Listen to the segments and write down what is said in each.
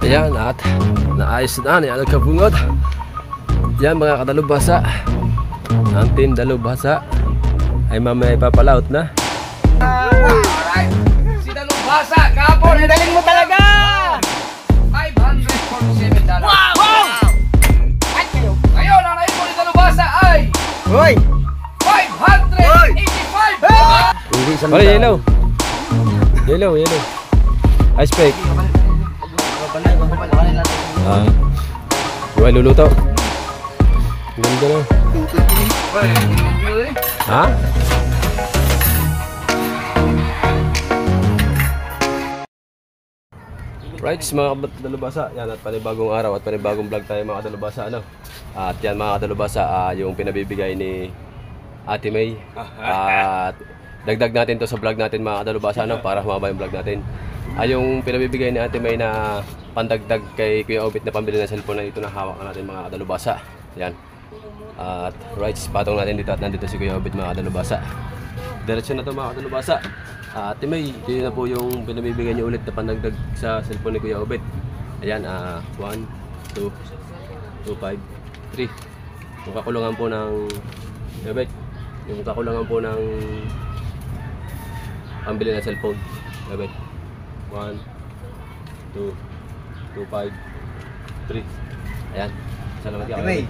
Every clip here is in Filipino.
Ayan, at naayos na ni Alang Kabungod. Yan mga kadalubhasa, ang team dalubhasa ay mamaya ipapalaut na. Alright, si dalubhasa, kapon, daling mo talaga! $547. Wow! At ngayon, ang naipon ni dalubhasa ay Hoy! 585! Pare, yellow. Yellow. Ice pack. Buhay luluto. Ganda na. Ha? Right, mga dalubhasa. Yan, at panibagong araw at panibagong vlog tayo mga dalubhasa. Ano? At yan mga dalubhasa, yung pinabibigay ni Ate May. At dagdag natin to sa vlog natin mga dalubhasa, ano? Para humaba yung vlog natin. Yung pinabibigay ni Ate May na pandagdag kay Kuya Obit na pambili ng cellphone na ito na hawak natin mga dalubhasa. Yan. At right, patong natin dito at nandito si Kuya Obit mga dalubhasa. Diretso na to mga dalubhasa. Ate May, ito na po yung pinabibigay niyo ulit na pandagdag sa cellphone ni Kuya Obit. Ayan, 1, 2, 2, 5, 3. Yung kakulangan po ng Kuya Obit. Yung kakulangan po ng pambili ng cellphone. Kuya Obit. 1, 2, 2, 5, 3. Ayan. Salamat ka. May,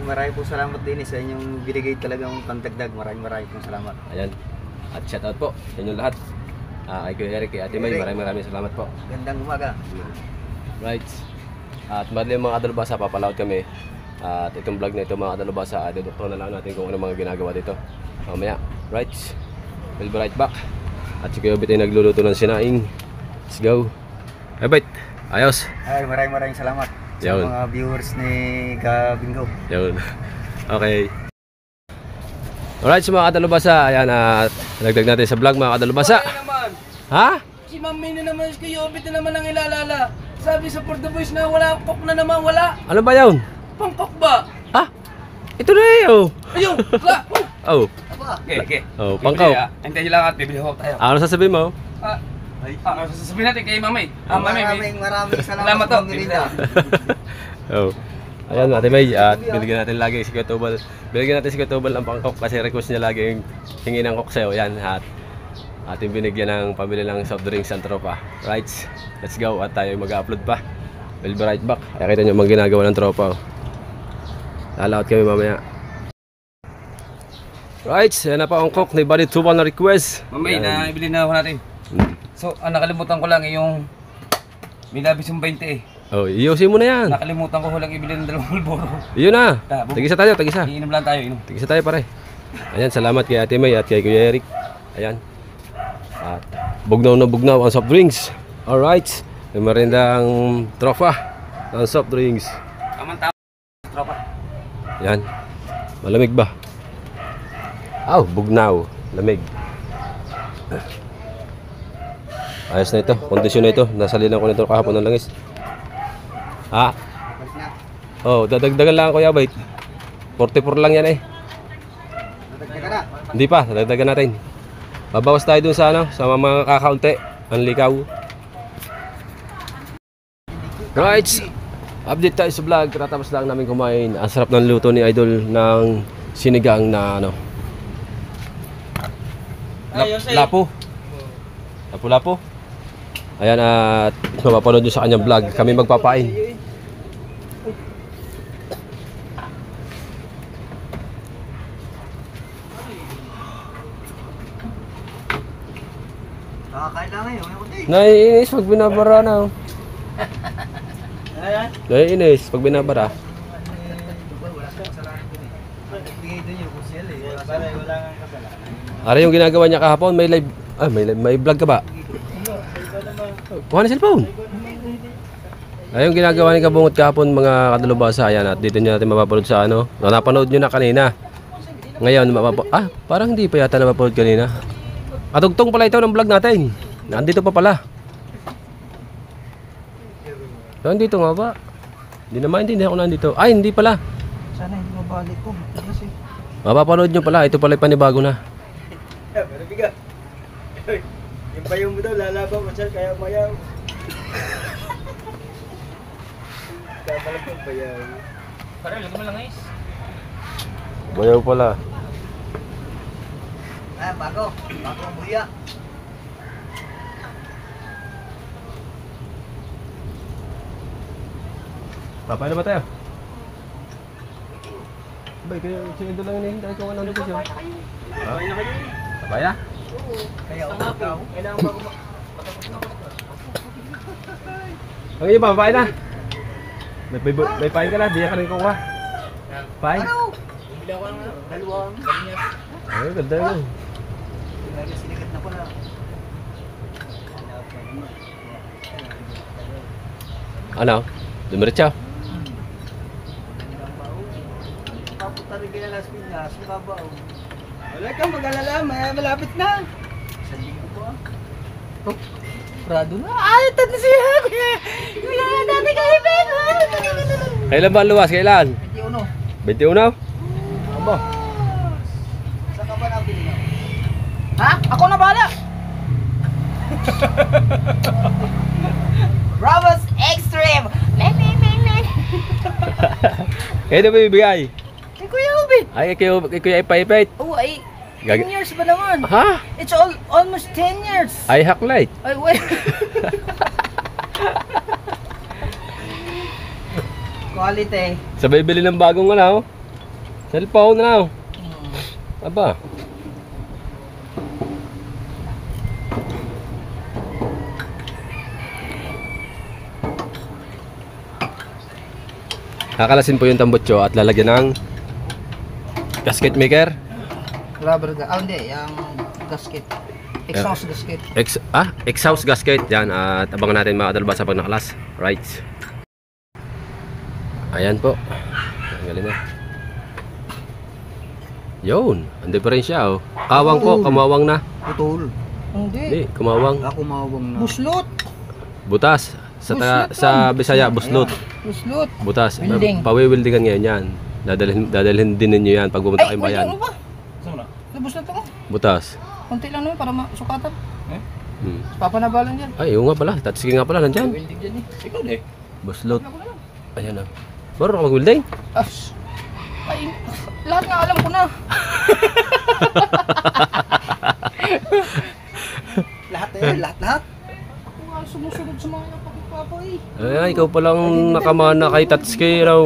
maraming po salamat din sa inyong binigay talagang pantagdag. Maraming pong salamat. Ayan. At shout out po sa inyong lahat. Kay Kuya Eric, kay Ate May, maraming salamat po. Gandang umaga. Right. At madali mga kadalubhasa, papalaot kami. At itong vlog na ito mga kadalubhasa, dudukto na lang natin kung ano mga ginagawa dito mamaya. Right. We'll be right back. At si Kuya Obit ay nagluluto ng sinaing. Let's go. Ebit, ayos. Ay, maraming salamat sa Yun. mga viewers ni Kabingo. Yun. Okay. Alright, so mga kadalubhasa, ayan at nagdag natin sa vlog mga kadalubhasa. Ha? Si Mami na naman, si Kuya Obit na naman ang ilalala. Sabi sa For the Boys na wala, cook na naman, wala. Ano ba yun? Pang-cook ba? Ha? Ito na eh, oh. Ayun, wala. Oh. Okay. Oh, pangkaw. Hintayin nyo lang at bibili ho tayo. Ano sasabihin mo? Sasabihin natin kay Mami. Maraming Salamat sa to. pagnilinda. Oh. Ayan, Ate May, at binigyan natin lagi si Kuya Tubal. Binigyan natin si Kuya Tubal ng pangkok kasi request niya lagi yung hingi ng kok sa'yo. Ayan, at ating binigyan ng pamili ng soft drinks ang tropa. Right, let's go at tayo mag-upload pa. We'll be right back. Kaya kita nyo mga ginagawa ng tropa. Lalaot kami mamaya. Right, yan na pa ang kok ni Buddy Tubal na request. Mami, naibili na ako natin. So, nakalimutan ko lang yung Milabis yung 20 eh. Oh, iusin mo na yan. Nakalimutan ko hulang ibili ng 2 Marlboro. Iyon na. Tigisa tayo, tigisa. Iinom lang tayo, inom. Tigisa tayo pare. Ayan, salamat kay Ate May at kay Kuya Eric. Ayan. At bugnaw na bugnaw ang soft drinks. Alright. May merendang tropa ng soft drinks. Tama-tama, tropa. Ayan. Malamig ba? Aw, bugnaw. Lamig. Ayos na ito. Kondisyon na ito. Nasalinan ko nito kahapon ng langis. Ha? Oh, dadagdagan lang Kuya Bait. 44 lang yan eh. Dadagdagan na. Hindi pa, dadagdagan natin. Babawas tayo dun sa ano, sa mga kakaunti, ang likaw. Right. Update tayo sa vlog. Katapos lang namin kumain. Ang sarap ng luto ni Idol ng sinigang na ano. Lapo. Lapo-lapo. Ayan at mapapanood nyo sa kanyang vlog. Kami magpapain. Kakain lang ngayon. Naiinis pag binabara na. Naiinis pag binabara. Ara yung ginagawa niya kahapon, may live. May vlog ka ba? Kuha na cellphone. Ay, yung ginagawa ni Kabungot kahapon mga kadalubhasa, ayan at dito nyo natin mapapanood sa ano. Napanood nyo na kanina. Ngayon, parang hindi pa yata napapanood kanina. Katugtong pala ito ng vlog natin. Nandito pa pala. Nandito nga ba? Hindi na maintindihan ko nandito. Ay, hindi pala. Sana hindi mabalik ko. Kasi Mapapanood nyo pala. Ito pala yung panibago na. pero biga. Yung payong mo daw lalabaw ko sir kaya mayaw. Kabalagtog pa yan. Pare, lagyan mo lang guys. Bayaw pala. Ah, bago. Bago ang buya. Papain na ba tayo? Bay, kayo sinunod lang yun dahil kung anong dito siya. Ha? Sabay na? Kaya ikaw. Kailangan bago Ang iyo ba, papain na? May pain ka na, diyan ka rin kuha. Pain? Bumili ako ng dalawang kanyas. Ay, ganda yun. Sinigat na ko na. Ano? Dumiretso? Papunta rin kaya Las Piñas, mababaw. Wala kang mag-alala, malapit na. Isang linggo po ah. Oh, Prado na. Ay, ito na siya. Kuya, dati kayo, Ben. Kailan ba ang luwas? Kailan? 21. 21? Aba. Saan ka ba nabili na? Ha? Ako na bahala! Bravos Extreme! Kaya na ba ibigay? Eh, Kuya Ubi! Ay, kuya ipait. Oh, ay, Gag- 10 years ba naman? Ha? It's almost 10 years! Ay, hacklight. Ay, wait! Quality. Sabay bili ng bagong ano? Cellphone na. Aba. Kakalasin po yung tambutso at lalagyan ng gasket maker. Rubber hindi, yung gasket. Exhaust gasket. Exhaust gasket. Yan, at abangan natin mga kadalbasa pag nakalas. Right. Ayan po. Ang galing na. Yun, ang diferensya oh. Kawang po, kamawang na. Putol. Hindi. Hindi, kamawang. Ako mawag na. Buslot. Butas. Buslot Sa Bisaya, buslot. Buslot. Butas. Welding. Pawiwildingan ngayon yan. Dadalhin din ninyo yan pag pumunta Ay, kayong wait, bayan. ano ba? Saan mo na? Buslot ako. Butas. Konti lang naman para masukatan. Hmm. Papanabalan yan. Ay, yung nga pala. Tatsuki nga pala, nandyan. Welding dyan eh. Ikaw na eh. Buslot. Ayan o. Marunong ka mag-welding? As. Ay, lahat nga alam ko na. Lahat eh, lahat. Ako nga sumusunod sa mga pagpapa eh. Ay, ikaw palang nakamana kay Tatsuki raw.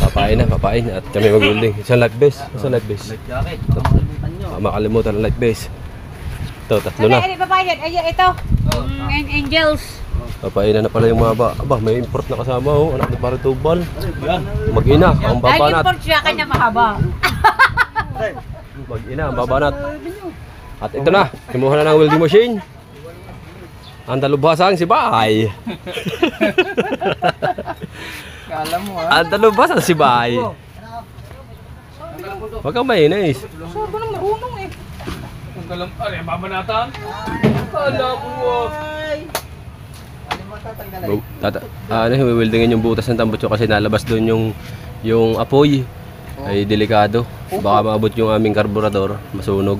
Papain na. At kami mag-welding. Isang life vest. Isang life vest. Jacket, makalimutan nyo. Makalimutan ang life vest. Ito, tatlo na. Ano pa ito? Angels. Papainan na pala yung mga ba. Aba, may import na kasama oh. Anak ni Pare Tubal. Mag-ina, ang babanat. Import siya kanya mahaba. Mag-ina, ang babanat. At ito na, kimuha na ng welding machine. Ang dalubhasang si Bay. Kala mo ha. Ang dalubhasang si Bay. Huwag kang mainis. Sure ko nang marunong eh. Kung kalam, ay, babanatan. Kala mo. Wewildingin yung butas ng tambutso kasi nalabas doon yung apoy. Ay delikado. Baka maabot yung aming karburador, masunog.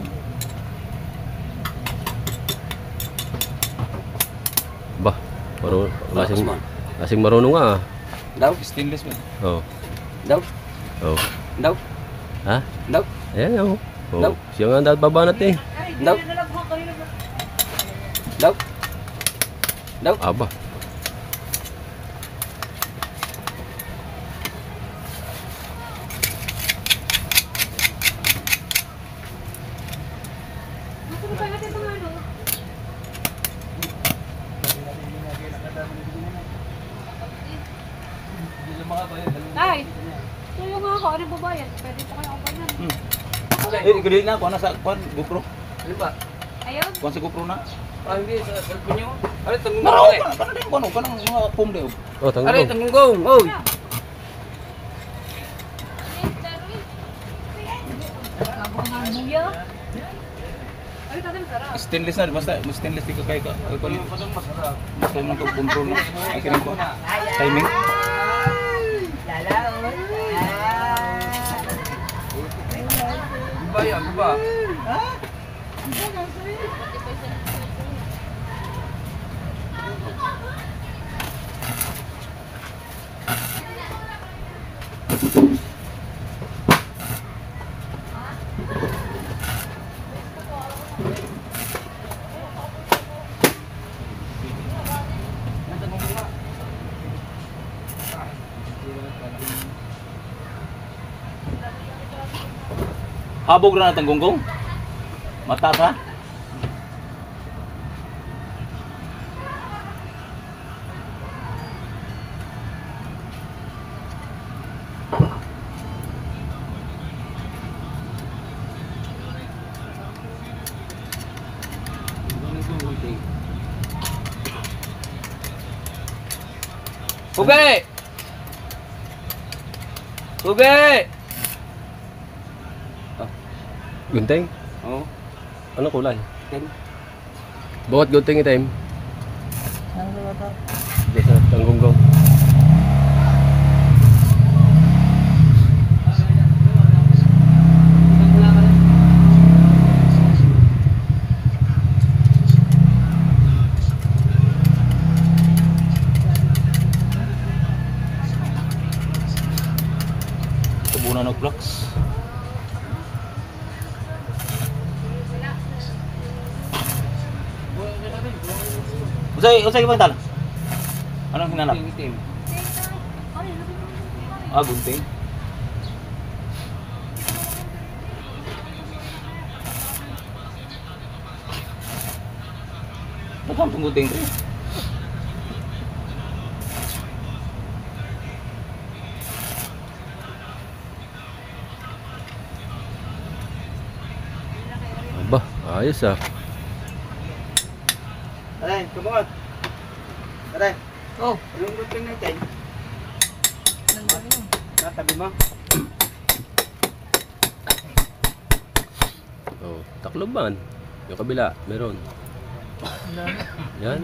Ba, kasing marunong nga ah. Daw? Stainless mo. Oh. Daw? Oh. Daw? Ha? Daw? Ayan oh. Daw? Oh. Siya nga dapat babanat eh. Daw? Daw? Daw? Aba. Ay, tuyo nga ako. Ano babayad? Pwede pa kayo ako yan. Ikulit na, kuha na sa GoPro. Ano ba? Ayun. Kuha sa GoPro na. Hindi, sa cellphone nyo. Ano, tanggong gong. Ano, kanang mga pum daw. Oh, tanggol. Ano, tanggong gong. Oy! Abang nga buya. Ay, tatay masarap. Stainless na, basta stainless di ka kaya ka. Ay, kung gusto mo itong control na. Ay, kinig ko. Timing. Ba yan, ba? Habog na natang gonggong. Mata ka. Ube! Ube! Gunting? Oh. Anong kulay? Itim. Bukod gunting itim. Ano ba ito? Hindi sa tanggunggong. Tubunan ng blocks. Usay bang tal? Anong hinanap? Itim. Ah, gunting. Ba't ang gunting rin? Aba, ayos ah. Aray, kumot. Aray, Oh, anong gunting natin? Natabi mo? Oh, takloban. Yung kabila, meron. Yan.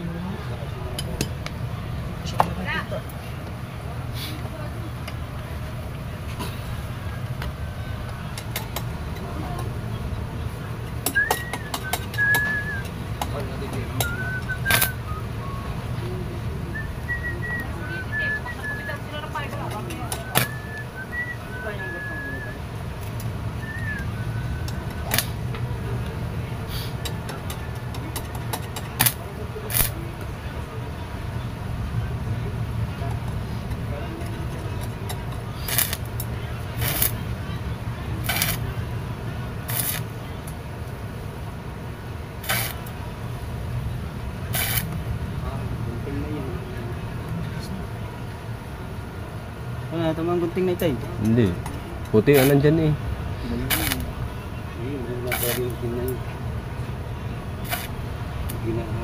Ano, ito mga gunting na ito eh. Hindi. Puti ang nandyan eh.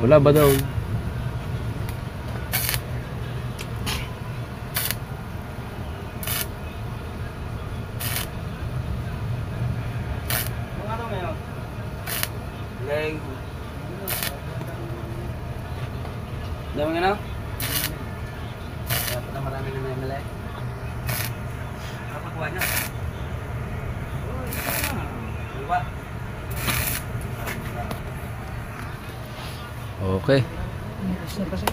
Wala ba daw? Kung ano ngayon? Leng. Dami nga na? Dapat na marami na may malay. Kapagwa na. Diba? Okay. manipis na kasi.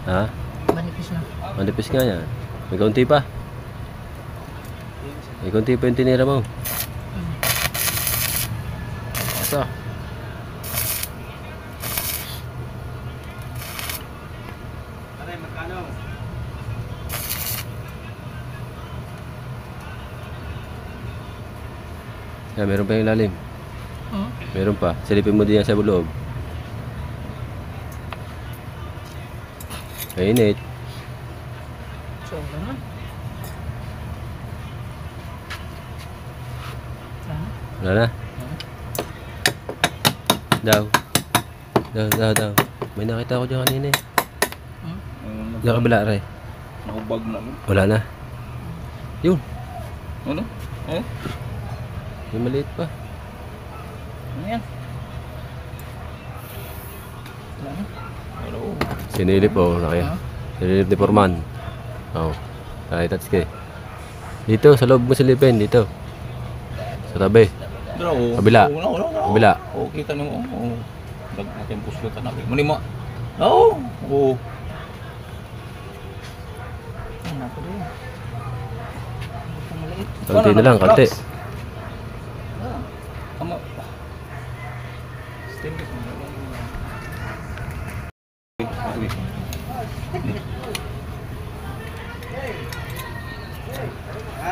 Ha? Manipis na. Manipis nga yan. May kaunti pa. May kaunti pa yung tinira mo. Asa? Aray, magkano? Yan, meron pa yung lalim. Hmm? Meron pa. Silipin mo din yan sa loob. Mainit. So, ano? Wala na. Daw. Daw. May nakita ko dyan kanina eh. Yung kabila, Ray. Nakubag na. Wala na. Yun. Ano? Eh? Yung maliit pa. Ano yan? Ano? Sinilip oh. Sinilip ni Forman. Oo. Nakita ka eh. Dito, sa loob mo silipin. Dito. Sa tabi. Kabila. Kabila. Oo, kita nyo. Oo. Dag natin puslutan natin. Manima. Oo. Oo. Ano ako doon? Ang maliit. Kanti na lang, kanti. Ama. Stainless.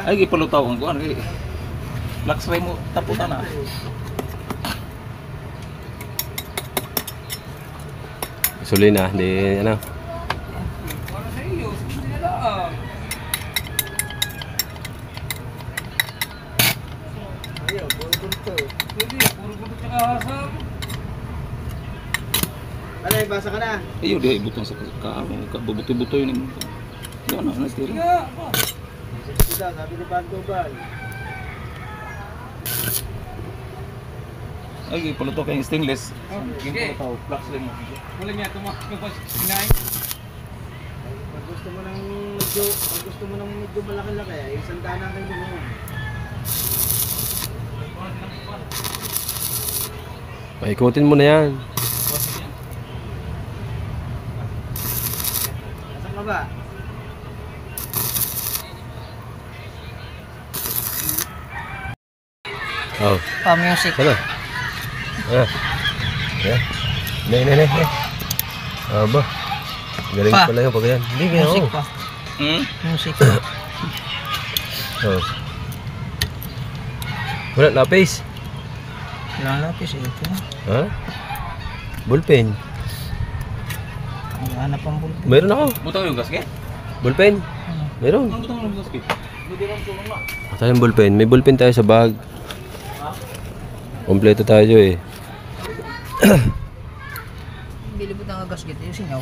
Ay, gipalutaw ko ano Flux ray mo, taputan na. Gasolina, hindi ano. Para sa iyo, hindi na lang. Ayaw, puro ganito. Pwede, puro gusto ka hasang. Ano, basa ka na? Ayun, di butang sa kabubuto-buto yun. Yan na, nastira. Nga, ba? Sida, sabi ni Pagdoban. Ay, pala to kayong stainless. Sige. Flux ray mo. Wala niya, tumakbo kinain. Pag gusto mo ng medyo malaki-laki, ay isang daan kayo mo. Paikutin mo na yan. Nasaan ka ba? Oh. Pa-music. Sana. Ah. Yeah. Nay. Aba. Galing Pa. pala yung pagkayan. Hindi kaya Music oh. pa. Music. Oh. Wala lapis. Ilang lapis eh. Ito na. Ha? Ballpen. Hanap ang bulto. Meron ako. Butang yung gasket? Ballpen. Meron. Ang butang yung gasket? Hindi lang tulong na. Tayong ballpen. May ballpen tayo sa bag. Kompleto tayo eh. Bili mo ng gasket yung singaw.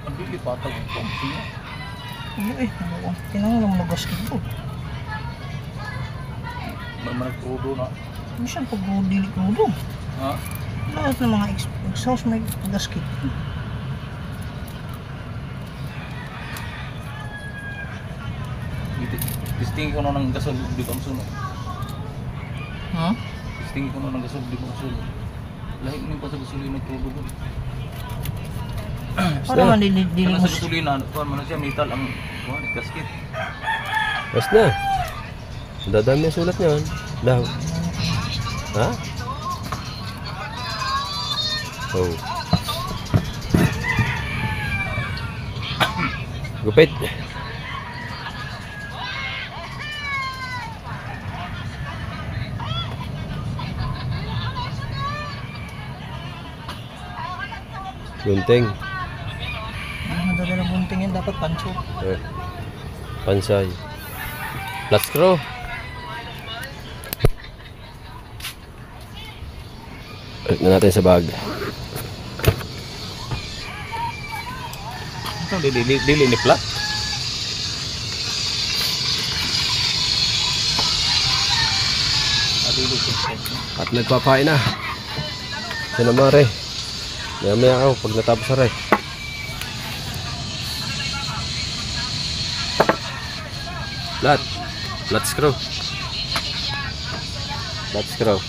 Ang lilipatan yung pangsi. Ano eh, tinanong lang ng gasket po. May managkrudo na. Minsan pag dili krudo. Ha? Lahat ng mga exhaust may gasket. Distingin ko na ng gasol, di ba ang sunod? Ha? Distingin ko na ng gasol, di ba ang sunod? Lahit mo yung pa sa gasolina krudo doon. Para man dili Kaya mo sa gasolina, kuhan mo na siya, metal ang gasket. Bas na. Dadami ang sulat niyan. Daw. Ha? Oh. Gupit. Gunting. Madadala bunting yan, dapat pancho. Eh. Pansay. Flat screw. Balik na natin sa bag. Ito, dili ni flat. At nagpapain na. Sinamare. Maya ako pag natapos na rin. Flat. Flat screw. Flat screw.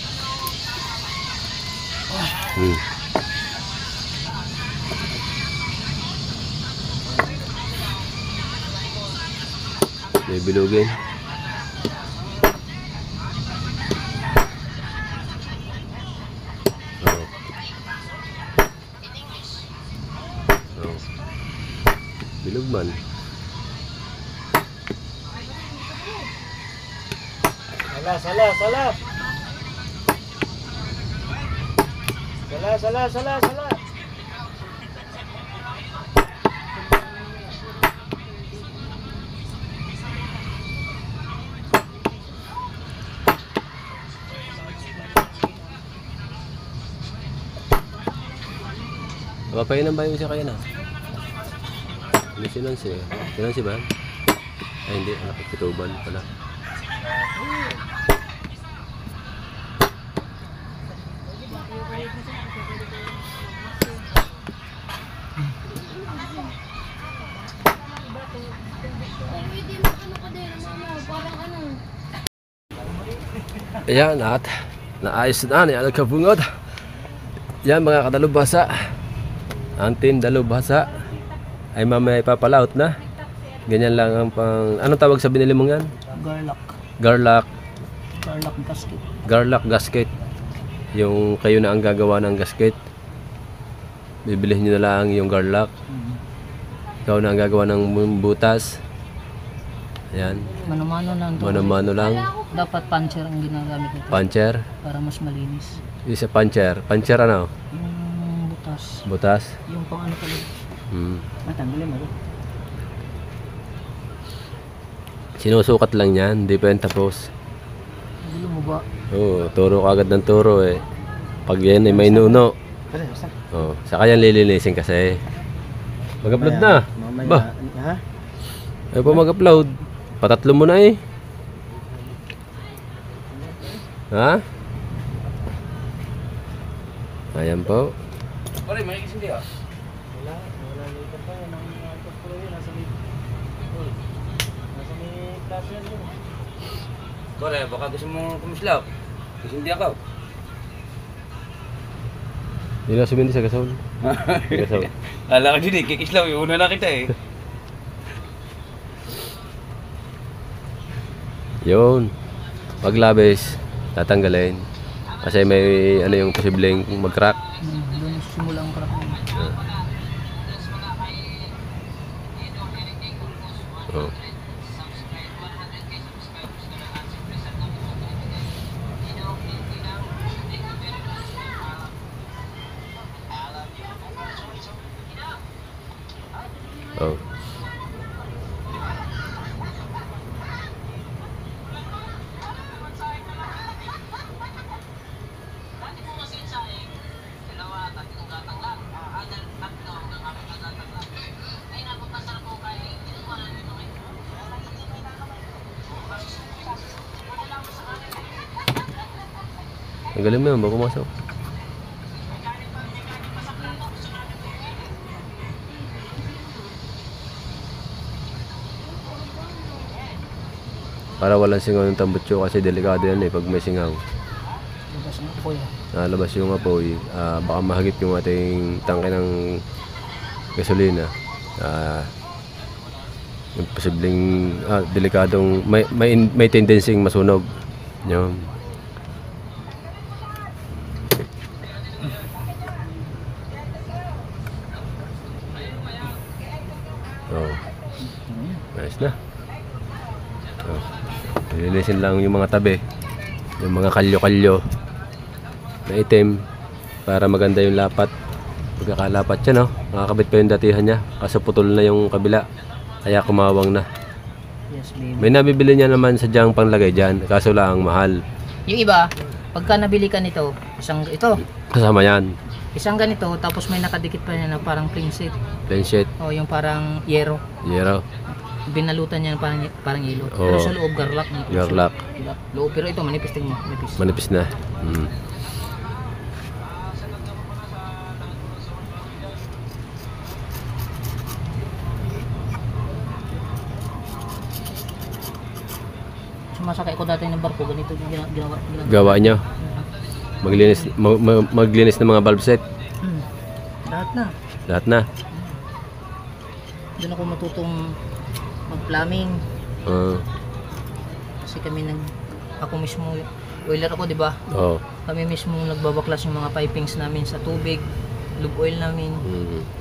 May bilugin. Bilog man. Sala. Papainan ba yung siya kaya na? Hindi sinansi. Sinansi ba? Ay hindi, nakikituban pala. Ayan at naayos na niya nagkabungod. Yan mga kadalubhasa. Antin dalubhasa ay mamaya ipapalaot na. Ganyan lang ang pang... Anong tawag sa binili mong yan? Garlock Garlock gasket. Garlock gasket. Yung kayo na ang gagawa ng gasket. Bibilhin nyo na lang yung garlock. Ikaw na ang gagawa ng butas. Ayan. Mano-mano lang. Mano-mano lang. Dapat puncher ang ginagamit nito Puncher? para mas malinis. Isa puncher. Puncher ano? Yung butas. Butas? Yung pang ano pala. Hmm. Matanggalin mo. Sinusukat lang yan, hindi pa yan tapos. Gulo mo ba? Oo, turo ka agad ng turo eh. Pag yan ay may nuno. Oo, saka yan lilinisin kasi. Mag-upload na. Ba? Ha? Ay pa mag-upload. Patatlo mo na eh. Ha? Ayan po. Pare, may kising di ah. Wala dito pa yan. Ang pagpuro yun, nasa may klase yan yun. Pare, baka gusto mo kumislap. Kising di ako. Hindi na sumindi sa gasol. Gasol. Kala ka din eh, kikislaw. Una na kita eh. Yun. Paglabis, tatanggalin. Kasi may ano yung posibleng mag-crack. Doon simula ang crack niya. Oh. Oh. Ang galing mo yun, baka pumasok. Para walang singaw ng tambutso kasi delikado yan eh pag may singaw. Labas ang apoy. Nalabas yung apoy, baka mahagip yung ating tangke ng gasolina. Yung posibleng delikadong may tendency masunog. Yun. Oh. Nice na. Oh. Linisin lang yung mga tabi. Yung mga kalyo-kalyo na itim para maganda yung lapat. Pagkakalapat siya, no? Nakakabit pa yung datihan niya. Kaso putol na yung kabila. Kaya kumawang na. Yes, baby. May nabibili niya naman sa dyang panglagay dyan. Kaso lang mahal. Yung iba, pagka nabili ka nito, Kasama yan. isang ganito, tapos may nakadikit pa niya na parang plain sheet. Plain sheet. O yung parang yero. Yero. Binalutan niya ng parang yelo. Oo. Pero sa loob, garlak. Garlak. Loob, pero ito, manipis tingin mo. Manipis. Manipis na. Mm. Sumasakay ko dati ng barko, ganito yung ginawa. Gawa niyo. Maglinis ng mga valve set. Lahat na. Lahat na. Doon ako matutong mag-plumbing. Kasi ako mismo, oiler ako, di ba? Oo. Kami mismo nagbabaklas yung mga pipings namin sa tubig, lube oil namin.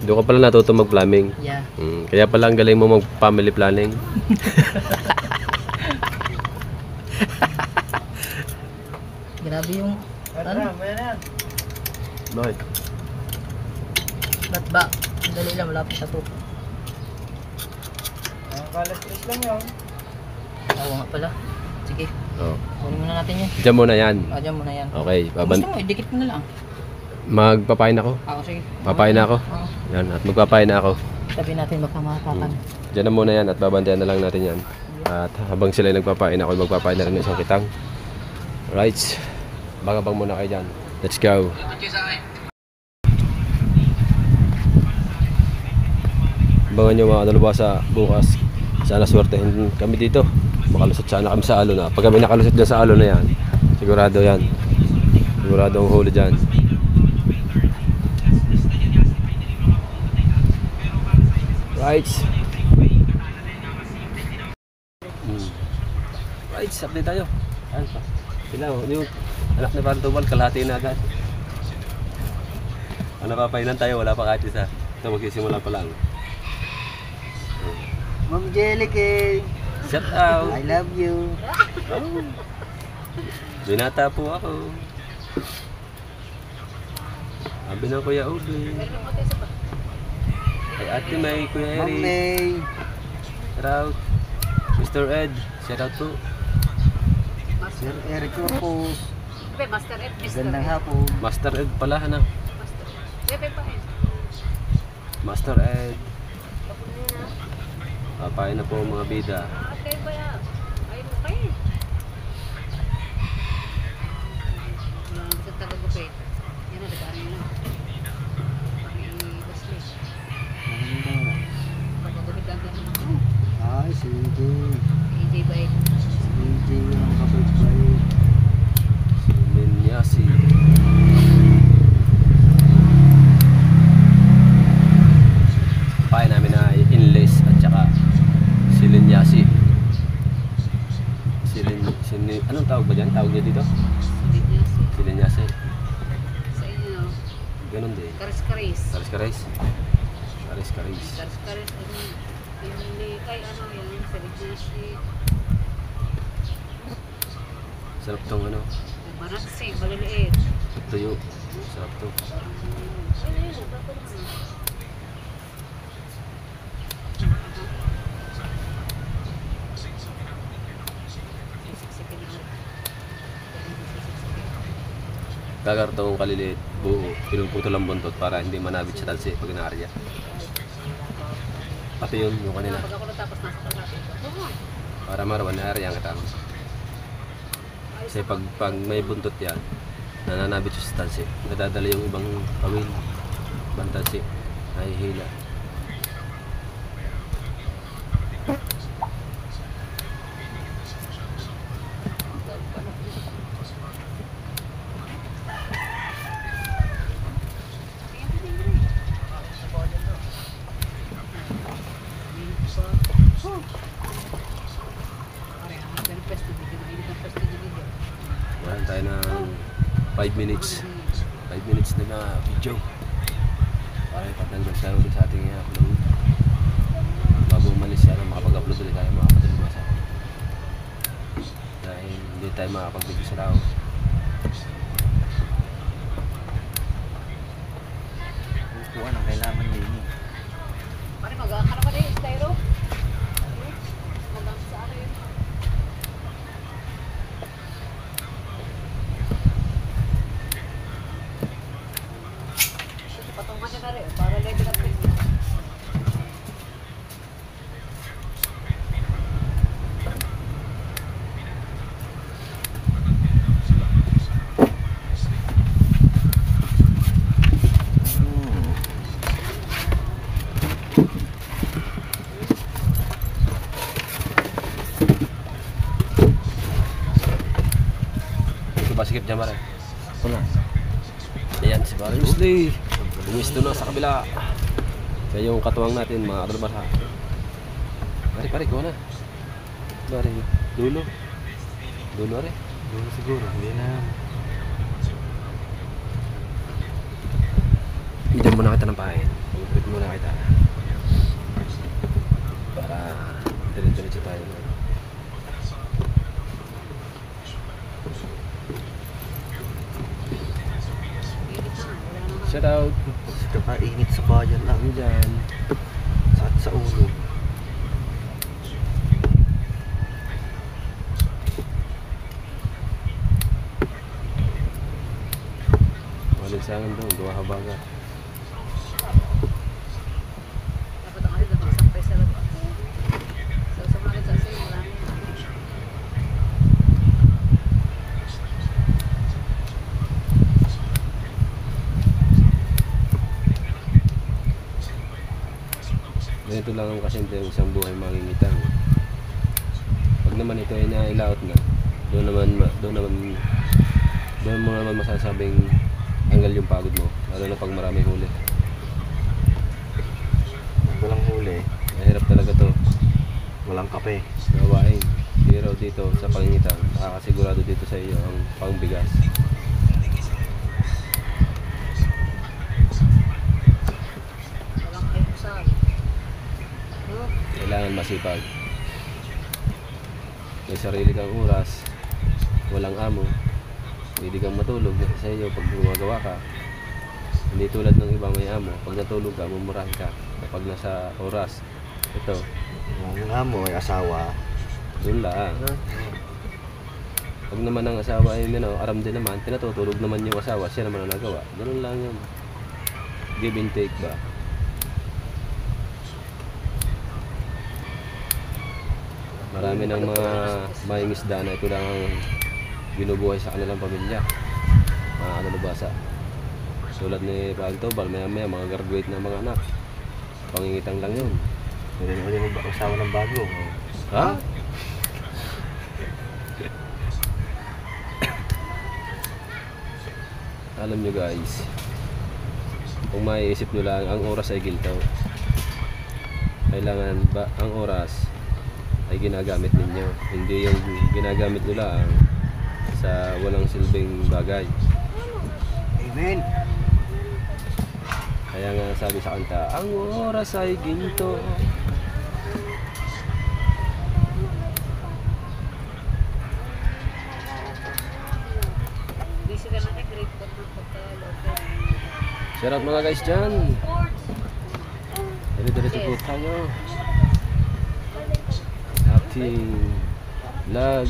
Doon ka pala natuto mag-plumbing. Yeah. Kaya pala ang galing mo mag-family planning. Grabe yung, ano? Bakit? Ba't ba? Dali lang, malapit na to. Kalas-tris lang yun. Oo nga pala. Sige, Oo. kunin muna natin yan. Diyan muna yan. Diyan muna yan. Okay. Gusto mo, idikit mo na lang. Magpapain ako. Ako, sige. Papain na ako. Oo. Yan. At magpapain na ako. Sabi natin baka makapakan. Diyan na muna yan at babantayan na lang natin yan. At habang sila nagpapain ako, magpapain na rin ng isang kitang. Right. Bagabang muna kayo dyan. Let's go. Abangan nyo mga dalubasa bukas. Sana swertehin kami dito. Makalusot sana kami sa alo na. Pag kami nakalusot dyan sa alo na yan, sigurado yan. Sigurado ang huli dyan. Right. Right, update tayo. Ano pa? Sila, yung anak ni Pantubal, kalahati na agad. Napapainan tayo, wala pa kahit isa. Ito, magsisimula pa lang. Ma'am Jelly, Shout out! I love you. Oh. Binata po ako. Sabi ng Kuya Ubi. Kay Ate May, Kuya Ma'am Eric. May. Shout out. Mr. Ed. Shout out po. Sir Eric Corpus. Master F, Mr. Gandang F. hapon. Master Ed pala, ano? Master F. Pepe pa rin. Master Ed. Papain na po mga bida. Kayo ba yan? Ayun mo kayo. Sa taga-gupit. Yan na, nag-ano yun lang. Pag-i-Wesley. Pag-gupit lang din ako. Ay, sige. AJ Bait. CJ ang kapit-bait. Linyasi. Papain namin na inlace at saka si Linyasi. Anong tawag ba dyan? Tawag niya dito? Hindi niya si. Si Linyasi. Sa inyo, Ganun din. karis-karis. Karis-karis. Karis-karis. Karis-karis. Hindi kay ano yan. Sa Ignacy. Sarap tong ano. Manaksi, maliliit. Tuyo. Sarap to. Ayun, ayun. Bakit na? Gagartong kaliliit. Buo. Pinuputol ang buntot para hindi manabit sa talsi pag inaarya. Pati yun, yung kanina. Pag ako natapos nasa kalapit. Oo. Para marawan na arya ang katang. Kasi pag may buntot yan, nananabit siya sa talsi. Nadadala yung ibang kawin. Ibang talsi. Nahihila. Wala tayo ng 5 minutes. 5 minutes na na video. Para ipatanggal tayo ulit sa ating upload. Bago umalis sana makapag-upload ulit tayo mga kadalubasa. Dahil hindi tayo makapag-video sa lao. Upuan ang kailangan din eh. Pare, mag-aakala ka na yung styro? Mag-aakala sa akin. Patungan niya na rin. Para lady na rin. Ito ba sikip dyan maray? Wala. Ayan si Barry Wesley. Bumisto na sa kabila. Kaya yung katuwang natin mga kadalubasa. Pare, kuha na. Pare, dulo. Dulo rin. Siguro siguro. Hindi na. Bigyan muna kita ng pahin. Pagupit muna kita. Para diretso tayo. Shout out. Kakainit sa bayan lang. Diyan. Sa ulo. Waligsangan doon. Dua habaga. Dapat ang alin na sampay sa labas. So, sa mga sa iyo, wala na yun. Ganito lang ang kasimple ng isang buhay makikita mo. Pag naman ito ay nailaot na, doon mo naman masasabing tanggal yung pagod mo, lalo na pag marami huli. Walang huli. Mahirap talaga to. Walang kape. Gawain. Pero dito sa pangingitan, nakakasigurado dito sa iyo ang pangbigas. Walang kayo sa Kailangan masipag. May sarili kang oras, walang amo, hindi kang matulog sa iyo pag gumagawa ka. Hindi tulad ng ibang may amo, pag natulog ka, mumurahin ka. Kapag nasa oras, ito, Ang amo ay asawa. doon lang. Pag naman ang asawa ay aram din naman, pinatutulog naman yung asawa, siya naman ang nagawa. Ganun lang yun. Give and take ba? Marami ng mga maing isda na ito lang ang binubuhay sa kanilang pamilya. Mga kalulubasa. Tulad ni Pagtobal, maya mga graduate na mga anak. Pangingitang lang yun. Hindi mo ba asawa ng bago? Ha? Alam nyo guys, kung maiisip nyo lang, ang oras ay ginto. Kailangan ba ang oras ay ginagamit ninyo, hindi yung ginagamit nyo lang sa walang silbing bagay. Amen. Kaya nga sabi sa kanta, ang oras ay ginto. Busy ka na kay grade 4 ng pagka-local. Shout out mga guys dyan. Dito po tayo. Acting vlog.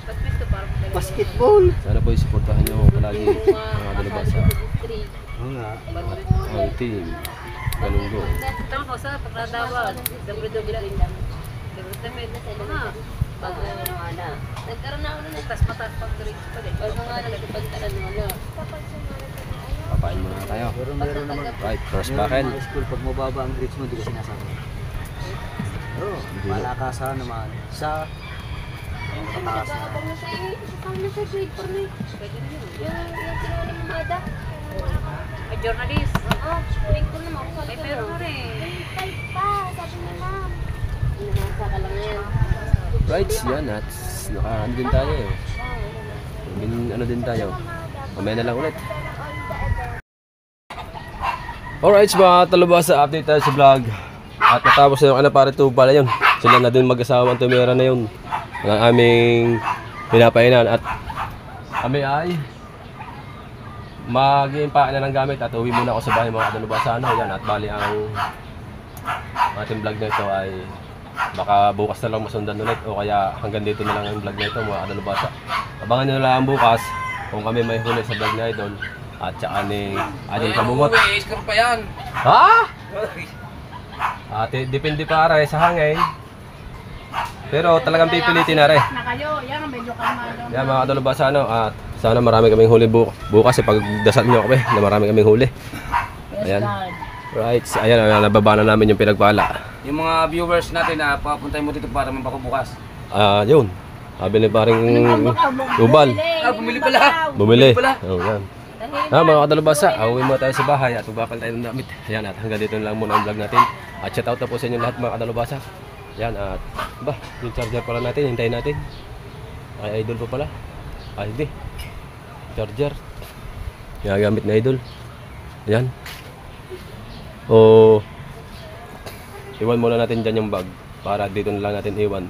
Ba't gusto parang dalawa? Basketball. Sana po isuportahan nyo palagi mga dalubasa. Oo nga. Ang team Galunggo. Tama ko sa pagkatawag. WWE. Bago na. Nagkaroon na ako na tas mataas pang grades pa din. Bago nga nagpagkaroon na ano. Papain muna tayo. Pero meron naman. Right, first Meron backen. mga school, pag mababa ang grades mo, hindi ko sinasama. Oo. Malakasan naman. Sa pataas na. Pwede na yun. Ay, journalist. Oo. Link ko naman. Ay, pero na rin. Right, yan at naka-ano din tayo eh. Ano din tayo. Mamaya na lang ulit. Alright mga talubasa, update tayo sa vlog. At natapos na yung Anapare-2 pala yun. Sila na din mag-asawa ang tumira na yun. Ang aming pinapainan. At kami ay mag-iimpake na ng gamit at uwi muna ako sa bahay mga talubasa. Yan, at bali ang ating vlog na ito ay baka bukas na lang masundan ulit o kaya hanggang dito na lang ang vlog na ito mga kadalubasa. Abangan nyo na lang bukas kung kami may huli sa vlog na Idol at saka ni Idol Kamungot. Score pa yan. Ha? Depende pa rin sa hangin. Pero talagang pipilitin na rin. Yan mga kadalubasa at sana marami kaming huli bukas pagdasal nyo kami na marami kaming huli. Ayan. Right, ayan, nababa na namin yung pinagpala. Yung mga viewers natin na papuntay mo dito para mapakubukas. Yun. Sabi ni paring Ubal. Bumili pala. Bumili. Oh, yan. Mga kadalubasa, uwi mo tayo sa bahay at magbakal tayo ng damit. Yan, at hanggang dito na lang muna ang vlog natin. At shout out na po sa inyo lahat mga kadalubasa. Yan, at yung charger pala natin, hintayin natin. Ay, Idol pa pala. Ay, hindi. Charger. Ginagamit na Idol. Yan. O iwan muna natin dyan yung bag para dito na lang natin iwan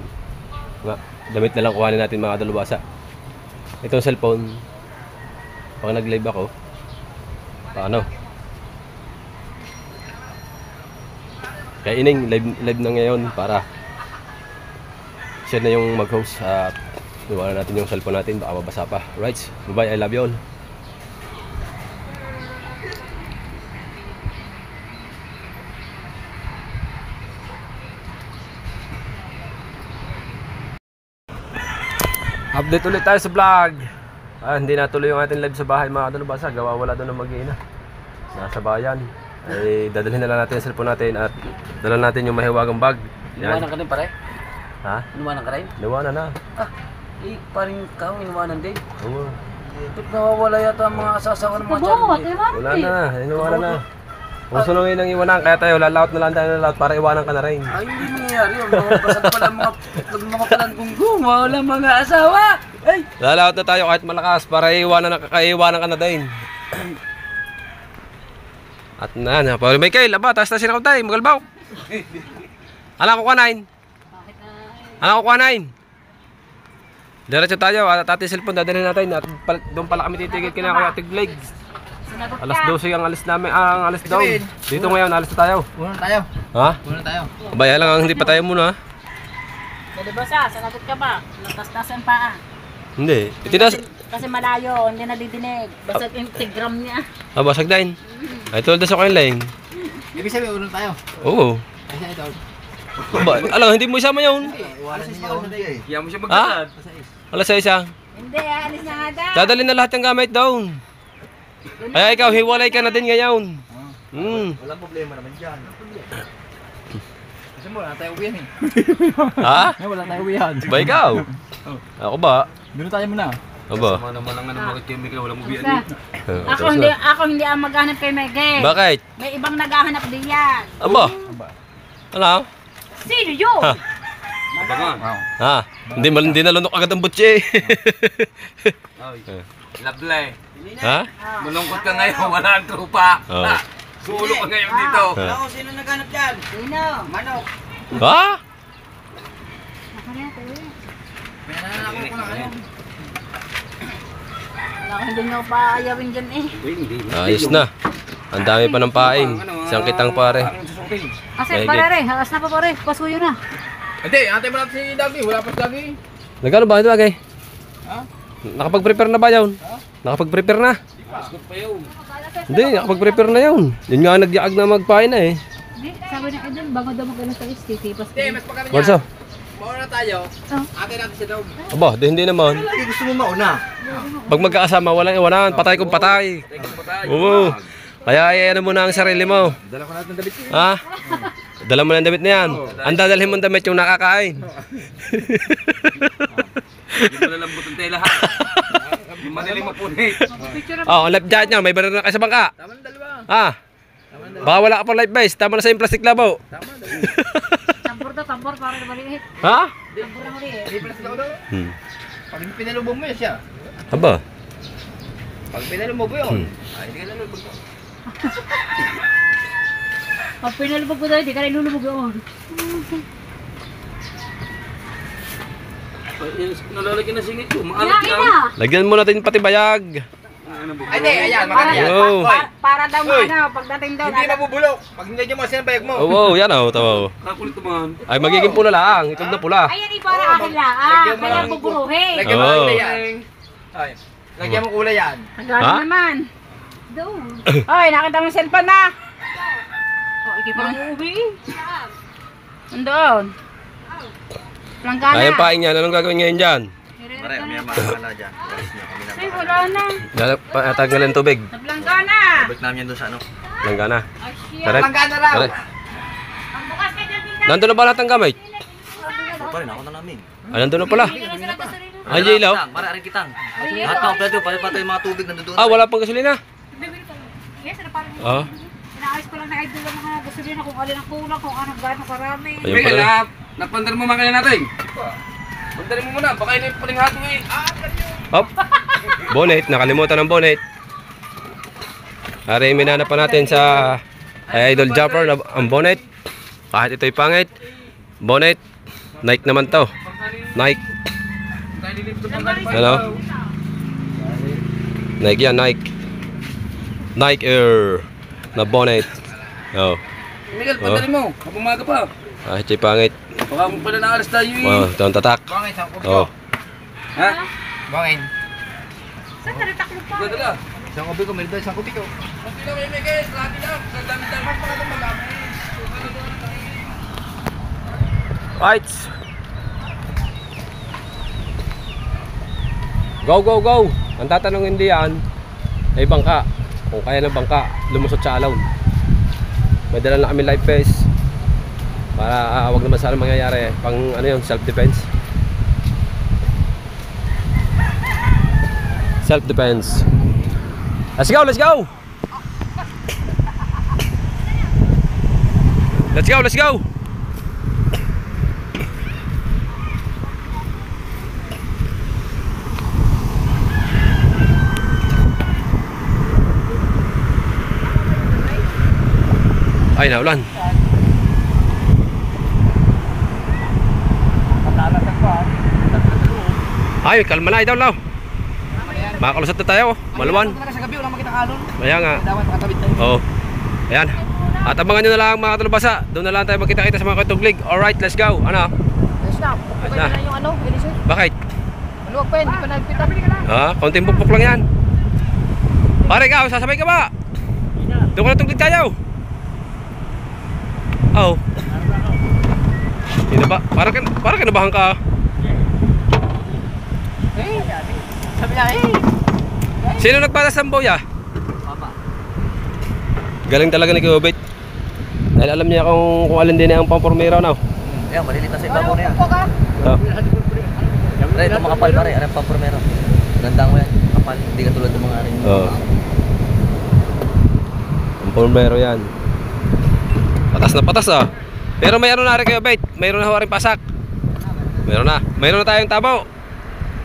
nga, damit na lang kuhanin natin mga dalubasa. Itong cellphone pag nag live ako paano kaya ining live na ngayon para siya na yung mag host at iwanan natin yung cellphone natin baka mabasa pa. Right, bye bye, I love you all. Update ulit tayo sa vlog. Hindi natuloy yung ating live sa bahay mga kadalubasa. Gawa wala doon ng mag-iina. Nasa bayan. Ay dadalhin na lang natin yung cellphone natin at dala natin yung mahiwagang bag. Inuwanan ka din pare? Ha? Inuwanan ka rin? Nawanan na. Paring ka, inuwanan din. Oo. Ba't nawawala yata ang mga asasawa ng mga channel? Wala na. Inuwanan na. Kung sunungin ang iwanan, kaya tayo lalaot na lang tayo lalaot para iwanan ka na rin. Ay, hindi nangyayari yun. Pasad pala mga palanggunggo, wala mga asawa. Ay! Lalaot na tayo kahit malakas para iwanan ka na din. At na, Paul Michael, aba, taas na sinakaw tayo, magalbaw. Anak ko kanain. Anak ko kanain. Diretso tayo, at ating cellphone dadalhin natin at doon pala kami titigil kina Kuya Tigleg. Alas 12 ang alis namin, ang alis daw. Dito ngayon, alis na tayo. Una tayo. Ha? Una tayo. Abaya lang ang hindi pa tayo muna. Pwede ba sa? Sanagot ka ba? Latas-tasan paa. Hindi. Itinas. Kasi malayo, hindi nadidinig. Basta Instagram niya. Basag din. Ay, tulad sa kayo lang. Ibig sabihin, una tayo. Oo. Kasi ito. Alam, hindi mo isama yun. Iwanan niyo. Kaya mo siya Ha? magkakad. Alas 6. Hindi, alis na nga daw. Dadalhin na lahat ng gamit down. Kaya ikaw, hiwalay ka na din ngayon. Walang problema naman dyan. Kasi mo, wala tayo uwihan eh. Ha? Wala tayo uwihan. Ba ikaw? Ako ba? Doon tayo muna. Aba. Sama naman lang ng mga kemikal, walang mubiyan Basta, eh. ako hindi ang maghanap kay Mege. Bakit? May ibang naghahanap din yan. Aba. Ano? Sino yun? Abangan. Ha? Hindi nalunok agad ang butche. Lablay. Ha? Malungkot ka ngayon, wala ang trupa. Oo. Sulo ka ngayon dito. Ha? Sino naghanap dyan? Sino? Manok. Ha? May nananakot ko na kayo. Wala ko hindi nyo paayawin dyan eh. Hindi. Ayos na. Ang dami pa ng paing. Isang kitang pare. Kasi Hindi. pare re, halas na pa pare. Pasuyo na. Hindi, antay mo natin si Dagi. Wala pa si Dagi. Nagano ba ito bagay? Ha? Nakapag-prepare na ba yun? Nakapag-prepare na? Pasok pa yun. Hindi, nakapag-prepare na yun. Yun nga nagyaag na magpain na eh. Hindi, sabi na Eden, bago daw mag-ano sa titipas Hindi, mas pagkano Marso? Mauna tayo. Antay natin si Dog. Aba, hindi naman. Lagi gusto mo mauna. Pag magkakasama, walang iwanan. Patay kung patay. Oo. Kaya ano mo na ang sarili mo. Dala ko natin damit. Ha? Dala mo na ang damit na yan. Ang dadalhin mong damit yung nakakain. Hindi mo lalambot ang tela ha. Yung madaling mapunit. Oh, life jacket niya. May baril na kayo sa bangka. Tama ng dalawa. Ha? Baka wala ka pang life vest. Tama na sa yung plastic labaw. Tampor para na maliit. Ha? Tampor na maliit. Hindi pala sila ko daw. Pag pinalubog mo yun siya. Aba. Pag pinalubog mo yun. Ay, hindi ka nalubog mo. Pag pinalubog ko daw, hindi ka na ilulubog yun. Nalalagyan na singit ko. Kaya Maalat lang. ina! Lagyan mo natin pati bayag. Ay, hindi. Ayan, maganda yan. Oo. Para daw ano, pagdating daw. Hindi mabubulok. Pag hindi nyo masin ang bayag mo. Oo, yan o. Tawa. Kakulit naman. Ay, magiging pula lang. Itog na pula. Ayan, para akin lang. Lagyan mo Kaya ng- buburuhin. Lagyan mo Oo. kulay yan. Ay, lagyan mo kulay yan. Nagano Ha? naman. Doon. Oy, nakita mo yung cellphone na. Oh, iki pa lang uuwi. Nandoon. Planggana. Ayan paing yan. Anong gagawin ngayon dyan? Mare, may makakala dyan. Ay, wala na. Tanggalin tubig. Sa planggana. Balik namin yan doon sa ano. Langgana. Ay, siya. Correct. Manggana raw. Correct. Ang bukas ka dyan, Tita. Nandun na ba lahat ng gamit? Pa rin, ako na namin. Ay, nandun na pala. Hindi ka na sila gasolina. Ay, ilaw. Para rin kitang. Ay, Lahat pa, pwede pa yung mga tubig nandun. Ah, wala pang gasolina. Yes, ano parang Ah. inaayos ko lang na idol ang mga gasolina kung alin ang kulang, kung anong gano'ng karami. Ayun May pala. kalap. Napandar mo makina natin. Pandar mo muna. Baka yun yung paling hato eh. Hop. Bonnet. Nakalimutan ng bonnet. Ari, minana pa natin sa Idol Jumper ang bonnet. Kahit ito'y pangit. Bonnet. Nike naman to. Nike. Ano? Nike yan, Nike. Nike Air na bonnet. Oh. Miguel, pandari mo. Kapumaga pa. Kahit ito'y pangit. Baka kung pala naalas tayo eh. Wow, ito ang tatak. Bangin, sa kubi Oh. ko. Ha? Bangin. Saan naritaklo pa? Dadala. Sa kubi ko, meron doon sa kubi ko. Kunti lang kayo Miguel. Labi lang. Sa dami-dami. Mas pa itong madami. Right. Go, go, go. Ang tatanungin diyan ay bangka. Kung kaya ng bangka, lumusot sa alaw. May dala na kami life vest. Para wag naman sana mangyayari. Pang ano yun, self-defense. Self-defense. Let's go, let's go! Let's go, let's go! Ay, naulan. Ay, kalma na idol, law. Makalusot na tayo, Maluwan. Sa gabi, wala makita kalon. Kaya nga. Dapat katabit tayo. Oo. Ayan. At abangan nyo na lang mga kalubasa. Doon na lang tayo magkita-kita sa mga katuglig. Alright, let's go. Ano? Yes na. Okay Na. na yung ano, finisher. Bakit? Maluwag pa yun, hindi pa nagpita. Konting pupuk lang yan. Pare ikaw, sasabay ka ba? Doon ko na tuglig tayo. Oo. Hindi ba? Parang kinabahan ka. Sabi niya, Sino nagpatas ng boya? Papa. Galing talaga ni Kubit. Dahil alam niya kung alin din ang pampormero na. Ayan, malilit na sa ibabaw na yan. Oh. Pare, ito makapal pare. Aram pang pormero. Gandang mo yan. Kapal. Hindi ka tulad ng mga arin. Oo. Pampormero yan. Patas na patas ah. Pero may ano na rin kayo, Bait. Mayroon na rin pasak. Mayroon na. Mayroon na tayong tabo.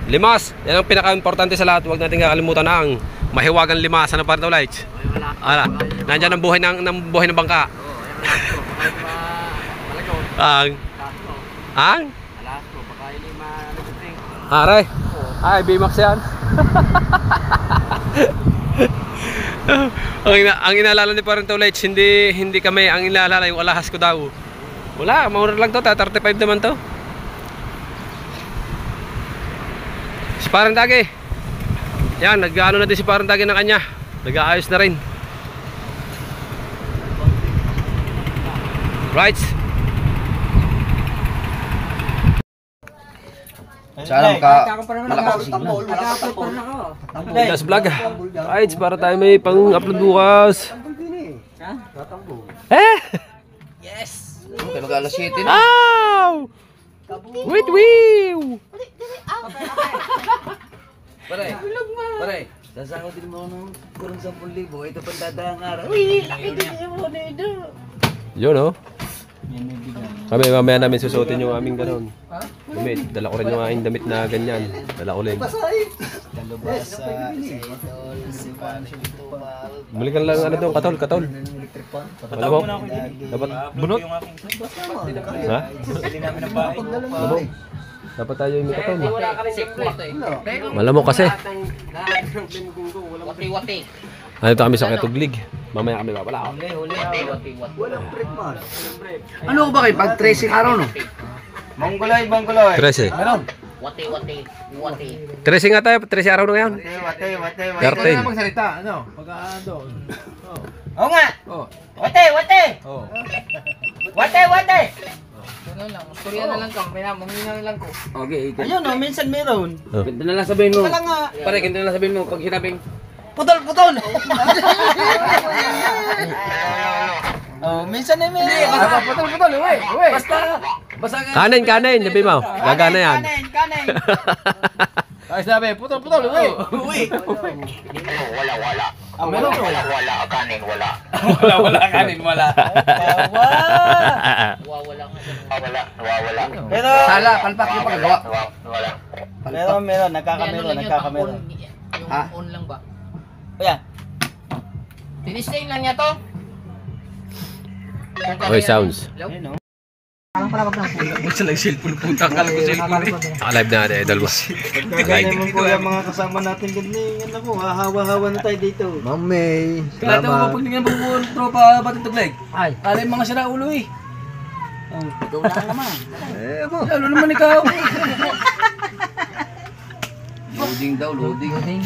Limas. Yan ang pinaka-importante sa lahat. Huwag natin kakalimutan na ang mahiwagang limas. Ano pa rin lights? Ala. Nandiyan ang buhay ng bangka. Ang? Aray. Ay, B-Max yan. ang inaalala ni Parento Lights, hindi kami ang inaalala, yung alahas ko daw. Wala, maura lang to, 35 naman to. Si Parentagi. Yan, nag-ano na din si Parentagi ng kanya. Nag-aayos na rin. Right. Sana malakas signal. Last vlog. Right, para tayo may pang-upload bukas. Yes! Okay, mag-alas 7 na. Ow! Wait, wee! Pare, sasahod din mo ng kurang 10,000. Ito pang dadang araw. Uy, Yun oh. Kami mamaya namin susuotin yung aming ganon. Damit, dala ko rin yung aming damit na ganyan. Dala ko rin. Balikan lang ano doon, katol. Alam mo? Dapat bunot? Ha? Malamok. Dapat tayo yung katol. Malamok kasi. Wati-wati. Ano kami sa Katuglig. Mamaya kami babala. Ano ba kayo? Pag 13 araw, no? Mongoloy. 13. Meron? Wati-wati. 13 nga tayo, 13 araw na ngayon. Wate. 13. magsalita, ano? Pagka doon. Oo nga! Wate! Wate! Ano lang, musturya na lang kami na, mangina na lang ko. Okay. Ayun, no? Minsan meron. Ganito na lang sabihin mo. Wala nga. Pare, ganito na lang sabihin mo pag sinabing Putol! Oh, minsan na meron. Putol, uwi. Basta kanin, sabi mo. Gagana yan. Kanin. Ay, sabi, putol, uwi. Wala. Meron to. Wala, kanin, wala. Wala. Wawala ka sa Nawawala. Pero sala, palpak yung paggawa. Nawawala. Meron, nagkakameron. Yung Ha? on lang ba? O yan. Tinistain lang niya to. Oy, sounds. Basta lang cellphone, punta ka lang sa cellphone. Live na natin, idol mo. Kaya naman po yung mga kasama natin ganyan, ano po, hahawa-hawa na tayo dito. Ma'am May, Kaya ito mo pag tingnan mo po tropa batang tugleg. Ay. Kala yung mga sira ulo eh. Ikaw lang naman. Eh, mo. Lalo naman ikaw. Loading.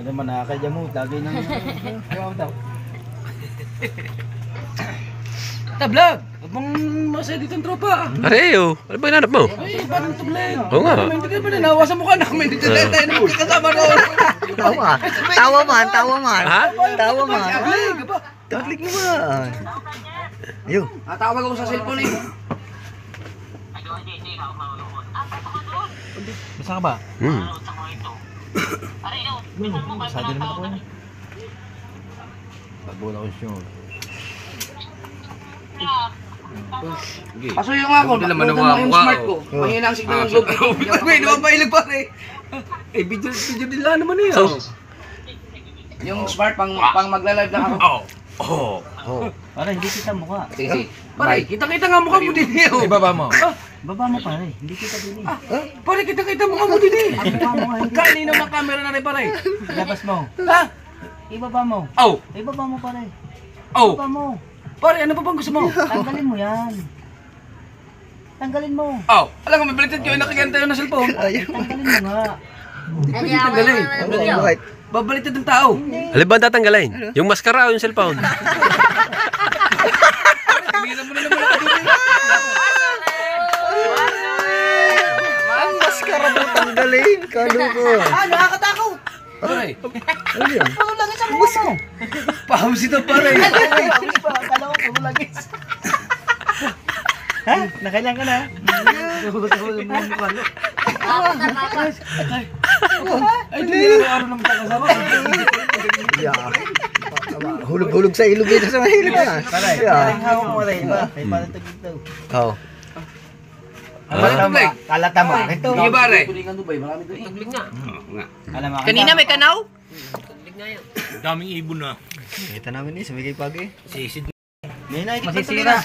Ano naman, nakakadya mo, lagay ng... Vlog! Abang masaya dito ang tropa. Areo, ano ba hinanap mo? Ay, batang tugleg. Oo nga. Hindi ka ba nanawa sa mukha namin dito tayo na magkakasama doon. Tawa man. Ha? Tawa man. Tugleg, ba? Taglik naman. Ayun. Tawag ako sa cellphone eh. Basta ka ba? Masado naman ako eh. Pagbuo na ko siya. Paso yung ako, naman yung smart ko. Mahina ang signal ng globe dito. Uy, naman pa ilag pare. Eh, video nila naman eh. So, Yung smart pang magla-live lang ako. Pare, hindi kita mukha. Sige. Pare, kita-kita nga mukha mo din eh. Ibaba mo. Baba mo pare, hindi kita din. Pare, kita-kita mukha mo din eh. Ang mukha mo nga hindi. Kanina mga camera na rin pare. Ilabas mo. Ha? Ibaba mo. Oh. Ibaba mo pare. Oh. Ibaba mo. Pare, ano pa bang gusto mo? Tanggalin mo yan. Tanggalin mo. Oh. Alam ko, may baliktad ko. Nakikita yun na cellphone. Tanggalin mo nga. Hindi tanggalin. Babaliktad ng tao. Alin ba ang tatanggalin? Yung maskara o yung cellphone? Tingnan mo na naman ako dito. Ang maskara mo tanggalin. Kalo ko. Nakakatakot. Pare, Ano yun? Ano lang isang mukha mo? pahams ito pare. Akala ko puro langis. Ha? Nakailan ka na? Ay, hindi nila araw naman kakasama. Hulog-hulog sa ilog dito sa mahilip na. Pare, parang hawak mo rin ba? May palatag dito. Oo. Kalata mo. Kalata mo. Ito. Sige pare. Tuglig nga. Alam mo. Kanina may kanaw? Daming ibon na. Kita namin sa Migay Pagi. Sisid. May nakikita Masisira.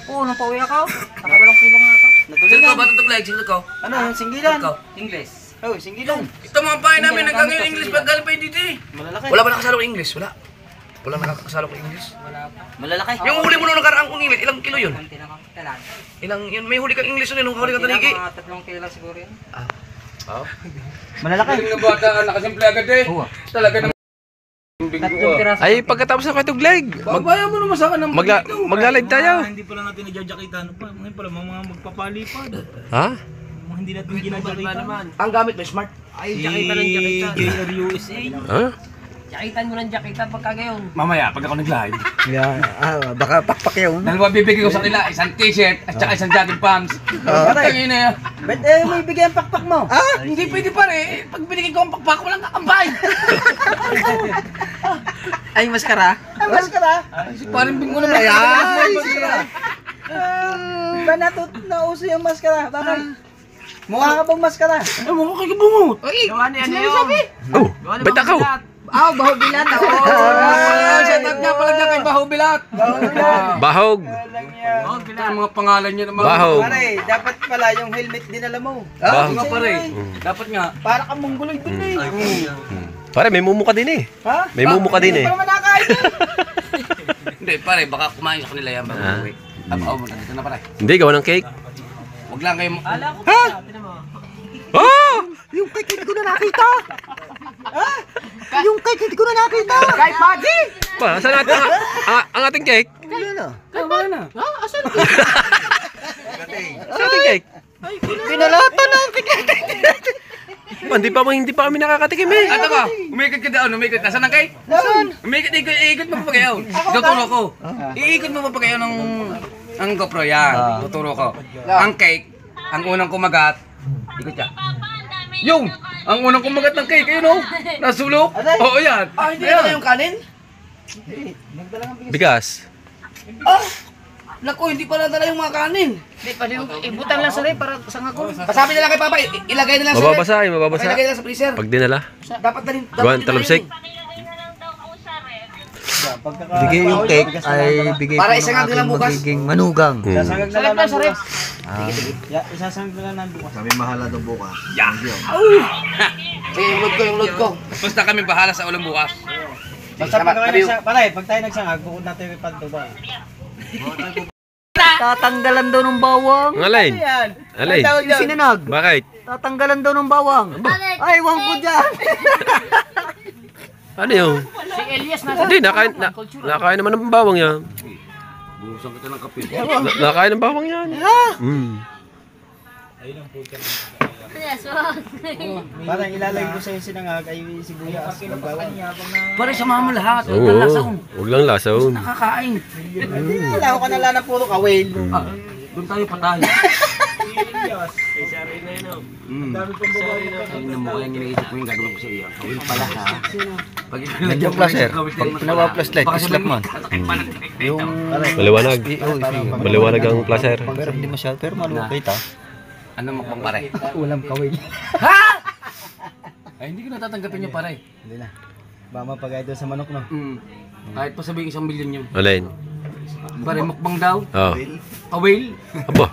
Oo, nang pauwi ako. Nakabalong kilong nga ako. Sino ka? Ba't tuglag? Sino ka? Ano? Yung singgilan. English. Oh, singgilan. Ito mga pahay namin, hanggang ngayon English, ba't galing pa yun dito eh? Malalaki. Wala ba nakasalok English? Wala. Wala nakakasalo ko English. Malalaki. Yung huli mo nung nakaraang unimit, ilang kilo yun? Konti lang ako. Kailan? Ilang, yun, may huli kang English yun, nung huli kang tanigi. Mga 3 kilo lang siguro yun. Malalaki. Yung bata ka, nakasimple agad eh. Talaga naman. 3 piraso. Ay, pagkatapos ng katugleg, Babayan mo naman sa akin ng magla-live tayo. Hindi pala natin nadyajakitan. Ngayon pala, mga magpapalipad. Ha? Mga hindi natin ginadyakitan. Ang gamit mo, smart. Ay, jakitan ng jakitan. JRUSA. Ha? Jakitan mo ng jakitan pagka gayon. Mamaya, pag ako nag-live, Yeah. Baka pakpak yun. dalawa bibigay ko sa kanila, isang t-shirt at saka isang jogging pants. Tangin na yan. Ba't may bigyan pakpak mo? Hindi pwede pare, pag binigay ko ang pakpak, walang kakambay. Ay, maskara? Ang maskara. Si paring bingo naman. Ba nauso yung maskara? Bakit? Mukha ka bang maskara? Ay, mukha kayo bungot. Gawa niya na yun. Oh, ba't ako? Baho bilat. Shout out nga pala dyan kay Baho Bilat. Bahog. Ang mga pangalan niya naman. Bahog. Pare, dapat pala yung helmet dinala mo. Bahog. Nga pare, dapat nga. Para kang mongoloy dun eh. Pare, may mumuka din eh. Ha? May mumuka din eh. Hindi pa naman nakain eh. Hindi pare, baka kumain sa kanila yan. Bago uwi. Dito na pare. Hindi, gawa ng cake. Huwag lang kayo. Ala ko pa. Tinan mo. Oh! Yung cake hindi ko na nakita. Yung cake hindi ko na nakita. Kay Pagi! Pa, saan natin ang ating cake? Wala na. Tama na. Saan ating cake? Pinalatan na ang cake. Pa, hindi pa kami nakakatikim eh. Ato ka, umikot ka doon, umikot. Nasaan ang cake? Umikot, iikot mo pa pagayaw. Tuturo ko. Iikot mo pa pagayaw ng GoPro yan. Tuturo ko. Ang cake, ang unang kumagat, ikot ka. Yung! Ang unang kumagat ng cake, ayun o. Nasulok. Oo, yan. Hindi na yung kanin? Bigas. Naku, hindi pa nadala yung mga kanin. Hindi, pwede ibutan lang sa rin para sa nga ko. Pasabi na lang kay Papa, ilagay na lang sa Mababasa eh, mababasa. Ilagay na lang sa freezer. Pag dinala. Dapat na rin. Guwan, talumsik. Bigay yung cake ay bigay Para po isa ng nga din lang aking bukas. magiging manugang. Sasangag na lang Sarap na, ng sarap. bukas. Isasangag na lang ng bukas. Kami mahala daw bukas. Sige, yung load ko. Basta kami bahala sa ulam bukas. Basta pag pag tayo nagsangag, bukod natin yung pantuba. Tatanggalan daw ng bawang. Ang alay. Yan. Alay. Yung sinanag. Bakit? Tatanggalan daw ng bawang. Ay, wang po dyan. Ano yun? Si Elias na Hindi, nakain naman ng bawang yan. Buhusan kita ng kape. Nakain ng bawang yan. Mm. Parang ilalagay ko sa yung sinangag ay sibuyas. Bawang. Pare, samahan mo lahat. Oo, huwag lang lasaon. Nakakain. Wala ko ka nala na puro kawil. Doon tayo patay. Ayun mo kaya iniisip ko yung gagawin ko sa iyo. Kawin pala ha. Yung flasher. Pag pinawa flashlight, islap man. Yung Maliwanag. Maliwanag ang placer. pero hindi masyado. Pero malupit ah. Ano mo pang pare? Ulam kawil. Ay, hindi ko natatanggapin yung pare. Hindi na. Bama pagay doon sa manok no. Kahit pa sabihin 1 milyon yun. Alin? Pare mukbang daw. Oh. Awil. Aba.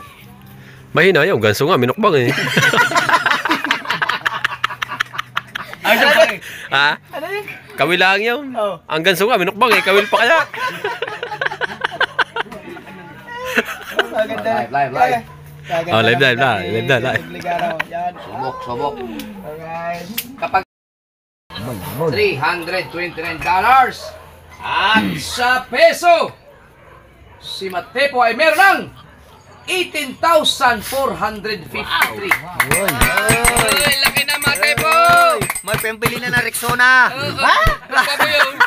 Mahina yung ganso nga, minukbang eh. Ay, pare. Ha? Kawil lang yun. Ang ganso nga, minukbang eh. Kawil pa kaya. Live. Oh, live. Subok. Kapag $329 at sa peso, si Matepo ay meron ng 18,453. Ay, laki na Matepo! May pembili na ng Rexona. Ha? Ano ba yun?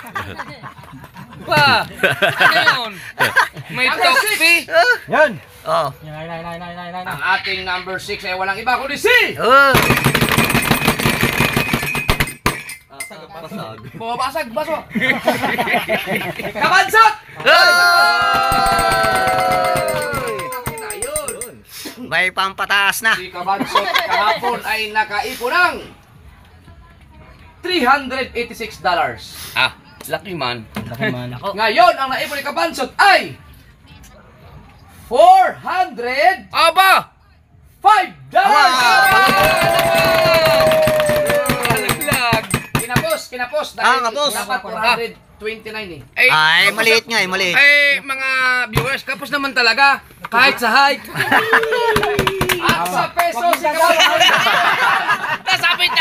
Pa! Ano yun? May toxi? Yan. Oh. Ang ating number 6 ay walang iba kundi si... Bumabasag, baso! Kabansot! May pampataas na. Si Kabansot kahapon ay nakaipon ng $386. Ah, laki man. Ngayon, ang naipon ni Kabansot ay 400 Aba! $5! Kinapos. Kapos. Dapat 429 eh. Ay, maliit nga, maliit. Eh, mga viewers, kapos naman talaga. Kahit sa height. At sa peso, si Kabansot. Nasabit.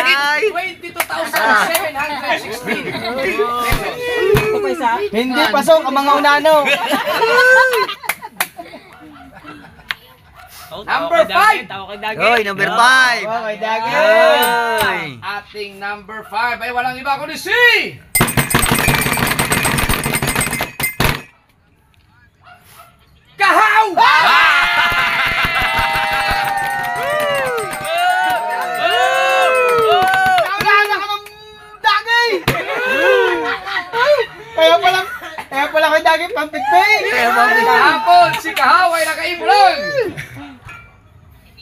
Ay. 22,716. Hindi pasok ang mga unano. Number 5. Oy, number 5. Okay, dagay. Oy. Ating number 5 ay walang iba kundi si... Kahaw! Kaya pala ko dagay pampigpay. Kahapon, si Kahaw ay nakaipon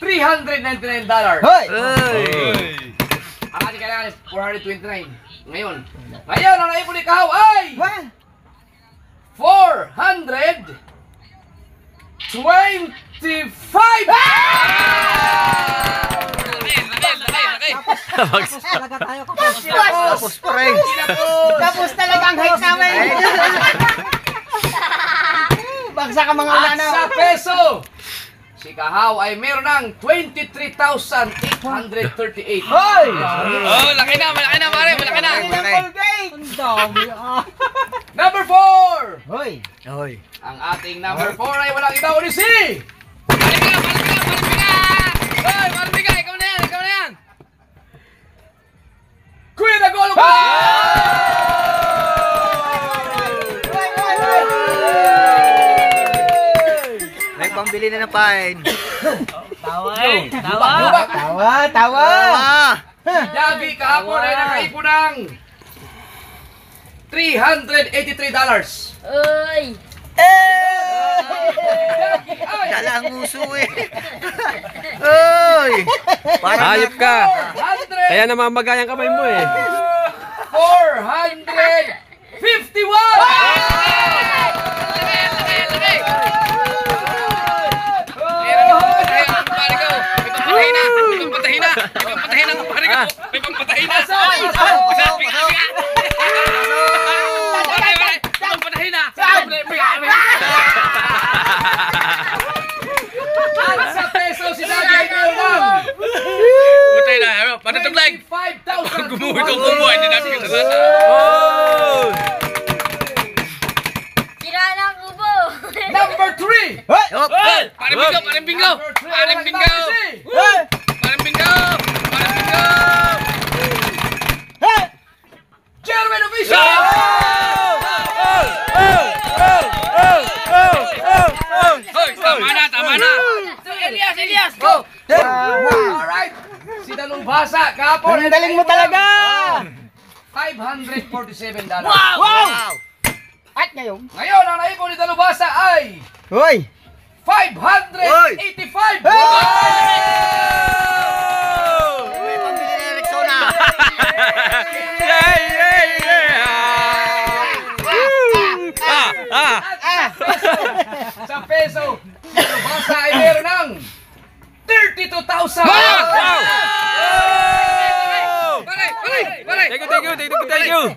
$399. Hoy! Ang ating kailangan is 429. Ngayon, ang naipon ni Kahaw ay 425! Tapos pa rin. Tapos talaga ang height namin. Bagsak ang mga At unano. sa peso, si Kahaw ay meron ng 23,838. Hoy! Oh, malaki na pare, malaki na. Ang dami. Number 4! Hoy! Oy. Ang ating number 4 ay walang iba kundi si... Marbiga! Ikaw na yan! Kuya Dagolo pa! May pambili na ng pain. Tawa! Yagi kahapon ay nakaipon ng $383. Uy! Dala ang uso eh. Oy! Hayop ka. 400! Kaya namamagay ang kamay mo eh. 451! At sa peso si Dagay Meron Putay na, ano? Patutuglag! 5,000 Gumuho itong kumuha, hindi namin kasasasa. Oh! Sira na ang kubo! Number 3! Hop! Parang bingo! Parang bingo! Parang bingo! Parang bingo! Parang bingo! Chairman Official! Hoy, tama na, tama na! Elias! Go! Alright! Si Dalubhasa, kahapon Ang galing mo talaga! $547. Wow! At ngayon? Ngayon, ang naipon ni Dalubhasa ay Hoy! 585! May pambili na ng Rexona. Yay! sa peso, basta ay meron ng 32,000! Pare! Thank you!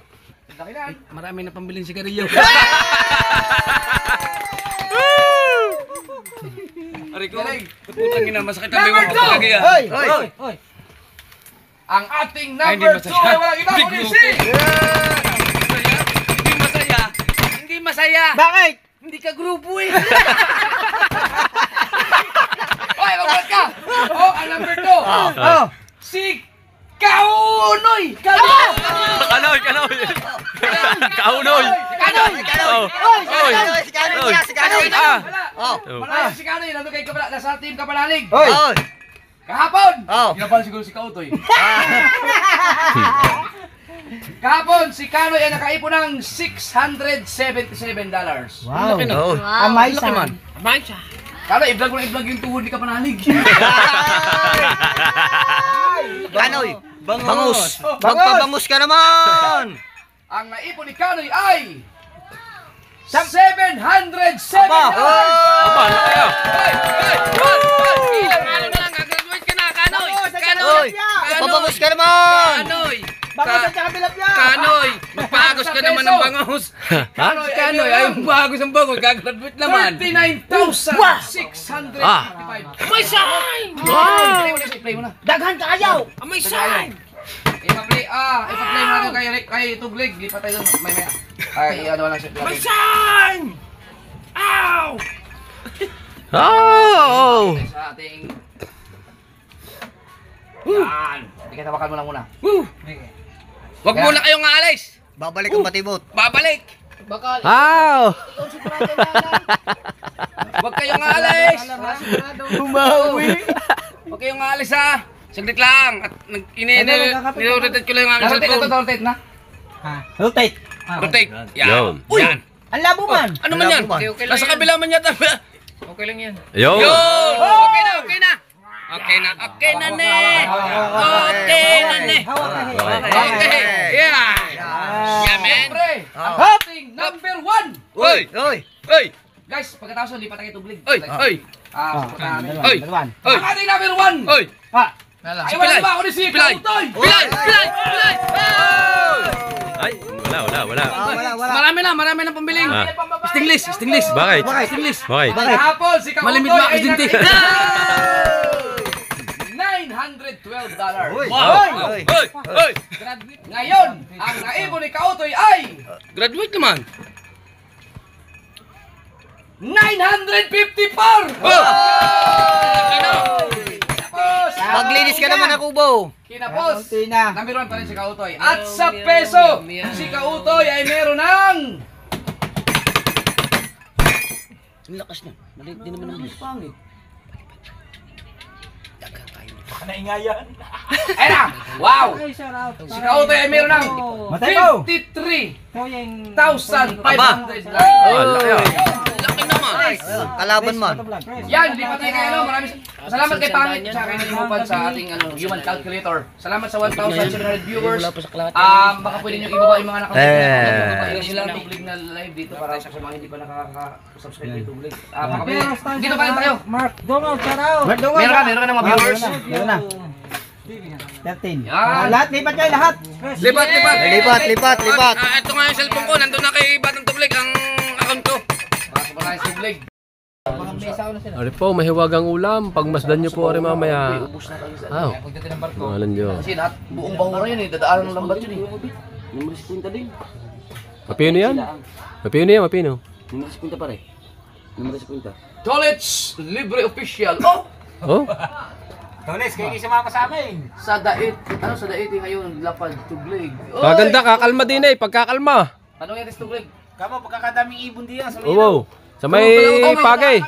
Marami na pambiling sigarilyo. Aray ko. Putang ina, masakit ang Number biwang two! ko lagi ah. Hoy! Ang ating number 2 ay walang iba kundi si... Hindi masaya. Hindi masaya. Bakit? Hindi ka grupo eh. Hoy, magbat ka. Oh, ang number 2. Oh! Si Kaunoy. Kanoy! Kaunoy! Wala si Kanoy. Nandun kay Kapala. Nasa team Kapalalig. Hoy! Kahapon! Ginabahan siguro si Kautoy. Kahapon, si Kanoy ay nakaipon ng $677. Wow! Oh. Amazing! Kanoy, i-vlog mo na i-vlog yung tuhod ni Kapanalig. Kanoy, bangus. Magpabangus ka naman. Ang naipon ni Kanoy ay $707! Aba, ano kaya? Ilang araw na lang, gagraduate ka na, Kanoy! Oy, magpabangus ka naman. Kanoy! Bakit sa tilapia? Kanoy! Magpaagos ka naman ng bangus! Kanoy, Kanoy, ay magpaagos ang bangus, gagraduate naman! 39,655. May sign! Play mo na. Daghan kayo! May sign! Ipa-play mo natin kay Tuglig. Lipat tayo doon. May ano lang siya. May sign! Ow! Oh! Sa ating... Yan. Hindi ka tawakan mo lang muna. Wag muna kayong aalis! Babalik ang matibot. Babalik! Wow! Wag kayong aalis! Bumawi! Wag kayong aalis ha! Saglit lang! At nirotate ko lang yung aking Rotate na to, cellphone. rotate na. Rotate! Rotate! Yan! Yun. Uy! Yan! Ang labo man! Ano man yan? Okay Nasa kabila man yata. Okay lang yan. Yun! Yun! Okay na! Okay na! Okay na! Okay na ne! Okay na ne! Okay! Yeah! Yeah, man! Siyempre, ang ating number 1. Uy! Oy, Uy! Guys, pagkatapos nun, lipat tayo kay Tuglig. Uy! Uy! Punta natin. Uy! Dalawan. Uy! Ang ating number 1. Uy! Ay, wala ba ako ni si Pilay! Kautoy? Pilay! Pilay! Pilay! Ay, wala. Marami na pambiling. Ah. Stingless! Stingless! Bakit? Stingless! Bakit? Kahapon, si Kautoy Malimit ba ay aksidente? $912. Uy! Wow! Uy! Uy! Uy! Ngayon, ang naipon ni Kautoy ay Graduate naman! 954! Tapos, Maglinis ka naman ng kubo. kinapos, Kaunti na. number 1 pa rin si Kautoy. At sa peso, si Kautoy ay meron ng... Ang lakas na. Maliit din naman ang bilis. Ayun na! Wow! Si Kautoy ay meron ng Matay mo! 53,500. Oh, laki ah. Laki naman! Kalaban man. Yan, di pa tayo kay ano, maraming salamat kay Pangit sa akin nag sa ating human calculator. Salamat sa 1,700 viewers. Baka pwede nyo ibaba yung mga nakapagod. Sila ang Tuglig na live dito para sa mga hindi pa nakaka-subscribe kay Tuglig. Baka pwede. Dito pa rin tayo. Mark Donald, shout out! Meron ka ng mga viewers. Meron na. 13. Yan. Lahat, lipat kayo lahat! Lipat! Lipat. Ito nga yung cellphone ko. Nandun na kay Batang Tuglig ang account ko. Pasok pa tayo sa Tuglig. Ari po, mahiwagang ulam. Pagmasdan nyo po ari mamaya. Aw. Pagdating ng barko. Alam nyo. Kasi lahat, buong bahura yun eh. Dadaanan ng lambat yun eh. Numeris punta din. Mapino yan? Mapino. Numeris punta pare. Numeris punta. College Libre Official. Oh! Oh? Tones, kayo sumama sa amin! Sa Daet. Ano sa Daet eh ngayon? Lapad, Tuglig. Oy! Kaganda, kakalma din eh. Pagkakalma. Ano yan, Tuglig? Kamo, pagkakadaming ibon diyan sa Oo. Sa may pagay.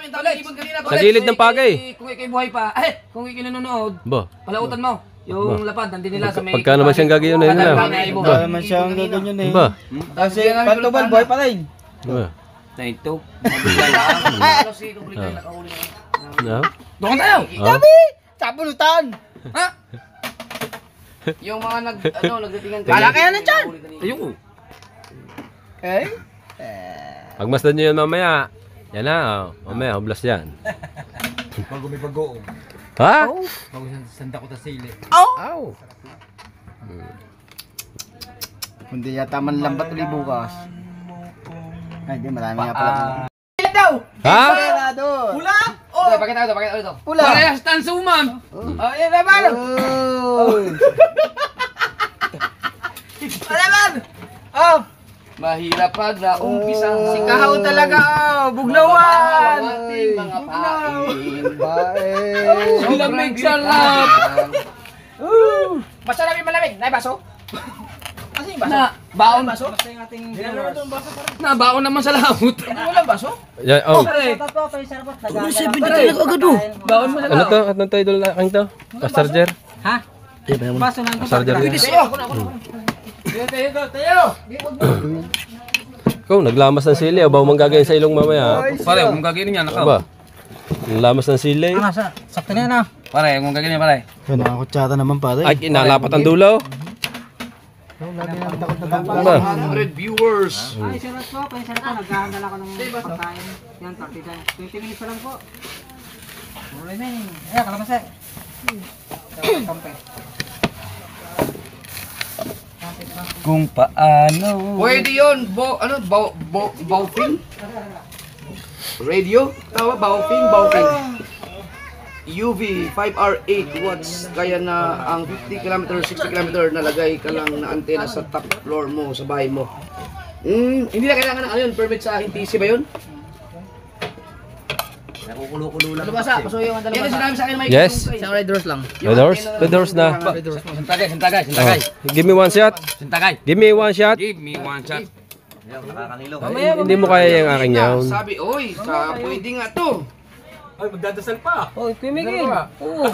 Sa gilid ng pagay. Kung ikay buhay pa, kung ikay nanonood, Ba? palautan mo. Yung lapad, nandun nila sa may... Pagka naman siyang gagayon na yun na. Ba naman siya ang gaganyan eh. Ba? Kasi Pantubal, buhay pa rin. Ba? Na ito. Ano si Tuglig ay nakahuli na. No? Doon tayo! Gabi! Sapulutan! Ha? Yung mga nagdatingan Wala kaya na dyan! Ayoko. Okay? Pagmasdan nyo yan mamaya. Yan na, mamaya, hublas yan. Bago may bagoong. Ha? Bago sanda ko ta sili. Aw! Hindi yata man lambat ulit bukas. Ay, di marami nga pala. Ha? Pula! Oh, pakita ito. Pula! Parehas tansuman. Oh, yan naman. Alaman! Oh! Mahirap pag naumpisa. Si Kahaw talaga, bugnawan! Ating mga pain. Malamig sa lap. Baso namin malamig. Nay, baso? Kasi yung baso? Baon. Baso? Basta yung ating viewers. Nabaon naman sa laut. Walang baso? Yan, oh. Baon mo sa Ano to? Ano to, idol na aking to? Pasarger? Ha? Baso lang. Pasarger yun. Tayo! Ikaw, naglamas ng sili. Aba, mong gagawin sa ilong mamaya. Pare, kung gagawin niya, nakaw. Aba, naglamas ng sili. Sakto na yan ah. Pare, kung gagawin niya, pare. Nakakutsara naman pare. Ay, inalapat ang dulo. Aba. 100 viewers. Ay, sarap po. Sarap po. Naghahanda lang ako ng pagkain. Yan, 20 minutes pa lang po. Mula na yun. Ayan, kalamasa. Kampe. Kung paano. Pwede yun. Baufing? Radio? Tawa, baufing. UV 5R8 watts. Kaya na ang 50 km, 60 km nalagay ka lang na antena sa top floor mo, sa bahay mo. Hindi na kailangan ng ano yun, permit sa NTC ba yun? Nakukulo-kulo lang. Dalubasa, pasuyo ang dalubasa. Yan ang sinabi sa akin, Mike. Yes. Isang red doors lang. Red doors na. Sintagay. Oh. Give me one shot. Sintagay. Give me one shot. Give me one shot. Ay, hindi mo kaya yung aking yawn. Sabi, oy, pwede nga to. Ay, magdadasal pa. Oh, kumigil. Oo.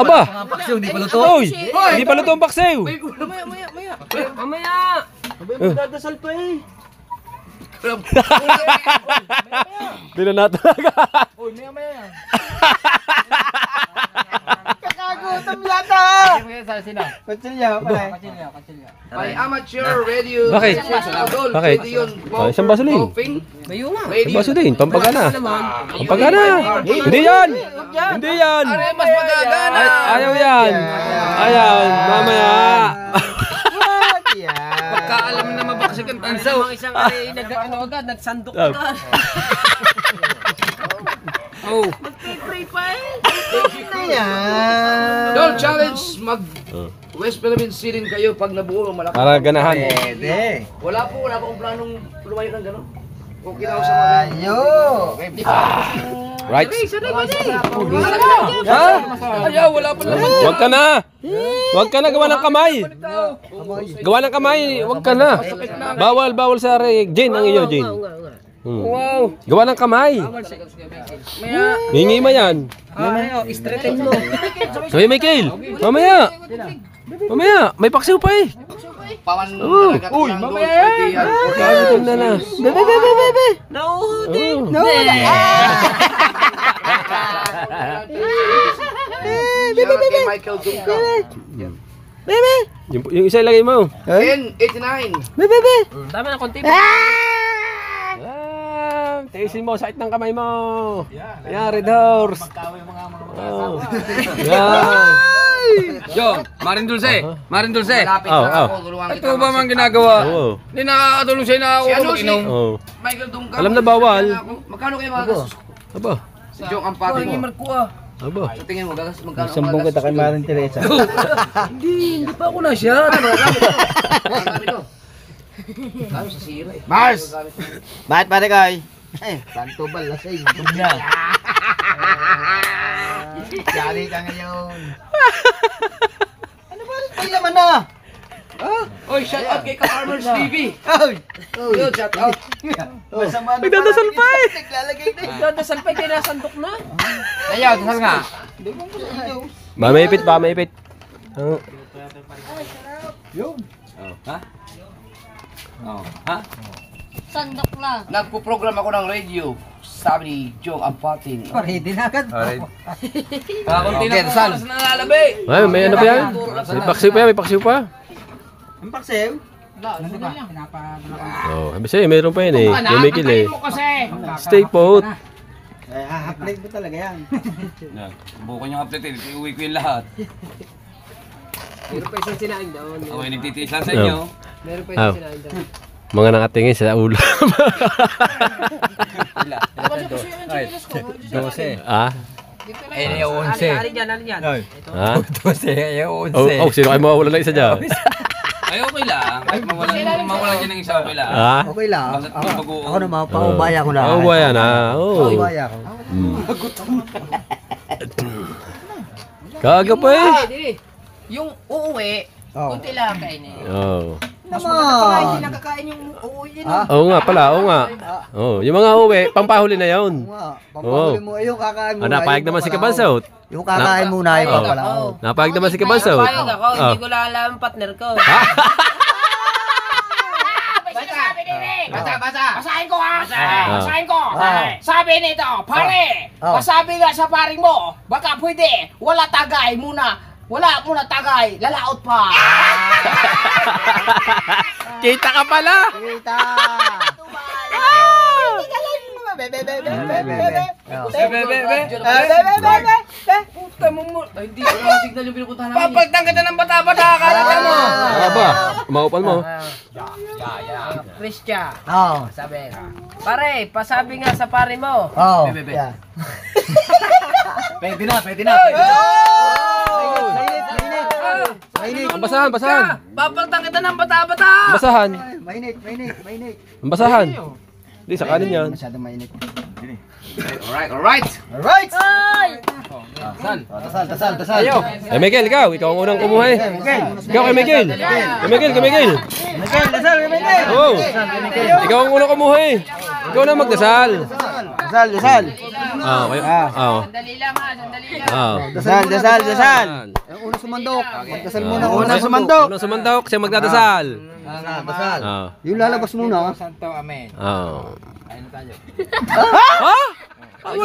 Aba! Hindi pa luto. Oy! Hindi pa luto ang paksiw! Mamaya. Magdadasal pa eh. Hindi na natalaga. Uy, maya yan. Kakagutom yata! Kutsilya, pare. May amateur radio. Bakit? Adol, Bakit? pwede yun. Oh, isang baso din. Radio. Isang baso din. Pampagana. Pampagana. Hindi yan. Hindi yan. Are, mas magagana. Ayaw yan. Ayaw. Mamaya. Pagkaalam na mabaksik ang tansaw. Isang agad, nagsandok agad. Oh. Don't challenge West Philippine City kayo pag nabuo ng malakas. Para ganahan. Pwede. Wala po akong planong lumayo ng gano'n. Kung kinaw sa mga... Ayo! Right? Ha? Ayaw, wala pa naman. Huwag ka na. Huwag ka na. Gawa ng kamay. Gawa ng kamay. Huwag ka na. Bawal sa Jane ang iyo, Jane. Wow. Gawa ng kamay. Hingi mo yan. Straighten mo. Sabi Michael. Mamaya. May paksiw pa eh. Pawan Uy, mamaya yan. Ito na na. Bebe. Nauhutin. Kay Michael Dunca. Yung isa ilagay mo. N89. Dami na konti. Tiisin mo, sakit ng kamay mo. Yan, Red Horse. Oh. Yan. Yo, Marin Dulce. Oh, oh. Ito ba mang ginagawa? Oo. Hindi nakakatulong sa'yo na ako mag-inom. Oh. Michael Dunca. Alam na bawal. Magkano kayo magagastos? Aba. Si Jong ang pati mo. Aba. Sa tingin mo, gagastos magkano ang Sambong kita kay Marin Teresa. Hindi pa ako na siya. Ano sa sira eh. Mars! Bakit pare kay? Santo balasay. Dugna. Yari ka ngayon. Ano ba? Ay naman na! Oy, shout out kay Ka-Farmers TV. Oy! Yo, shout out. Masama na. Nagdadasal pa eh. Naglalagay na. Dadasal pa kaya nasandok na. Ayaw, dasal nga. Maipit. Oh. Ha? Sandok lang. Nagpo-program ako ng radio. Sabi ni Jong ang pating. Ready na agad. Kakunti na po oras na nalalabi. Ay, may ano pa yan? May paksiw pa. Ang paksew? Nandun ba? Pinapadala ko. Oh, sabi sa'yo, meron pa yun eh. Yung Mikil eh. mo kasi. Stay put. Eh, ha-upgrade mo talaga yan. Bukan yung update, iuwi ko yung lahat. Meron pa isang sinaing doon. Ako yung nagtitiis lang sa inyo. Meron pa Oh. isang sinaing doon. Mga nakatingin sa ulo. Ah? Eh, yung 11. Alin yan? Ha? 12, yung Oh, sino kayo mawawala ng isa dyan? Ay, okay lang. Kahit mawala dyan ng isa, okay lang. Ha? Okay lang. Basta bagoong. Ako naman, paubaya ko na. Oo, ba yan ha? Oo. Paubaya ko. Kaga pa eh. Dili. Yung uuwi, kunti lang kainin. Oo. Naman! Nakakain yung uuwi yun. Oo nga pala, oo nga. Oo, yung mga uwi, pampahuli na yun. Pampahuli mo, yung kakain mo. Napayag naman si Kabansot. Yung kakain mo na, yung Oo. papalaw. Napayag naman si Kabansot. Payag ako, hindi ko lang alam ang partner ko. Basahin ko ha. Ah. Basahin ko. Ah. Sabi nito, pare. Ah. Pasabi nga sa paring mo. Baka pwede. Wala tagay muna. Wala muna tagay. Lalaot pa. Kita ka pala! Kita! Puta mo. Ay, hindi ko lang signal yung pinupuntahan namin. Papagtang kita ng bata-bata, akala mo. Aba, umaupan mo. Christian, Oo. sabi. Pare, pasabi nga sa pare mo. Oo. Bebe. Yeah. Pwede na. Mainit. Ang basahan, basahan. Papagtang kita ng bata-bata. Ang basahan. Mainit. Ang basahan. Hindi, sa kanin yan. Masyadong mainit. Alright. Alright! San? Tasal. Ayo. Eh, Miguel, ikaw ang unang kumuha eh. Ikaw kay Miguel. Kay Miguel. Oo. Ikaw ang unang kumuha eh. Ikaw na magdasal. Dasal. Okay. Oo. Sandali lang ha. Sandali lang. Dasal. Ang unang sumandok. Magdasal muna. Unang sumandok. Unang sumandok, siya magdadasal. Dasal. Oo. Yung lalabas muna. Santo, amen. Oo. Ayun tayo. Ha? Wala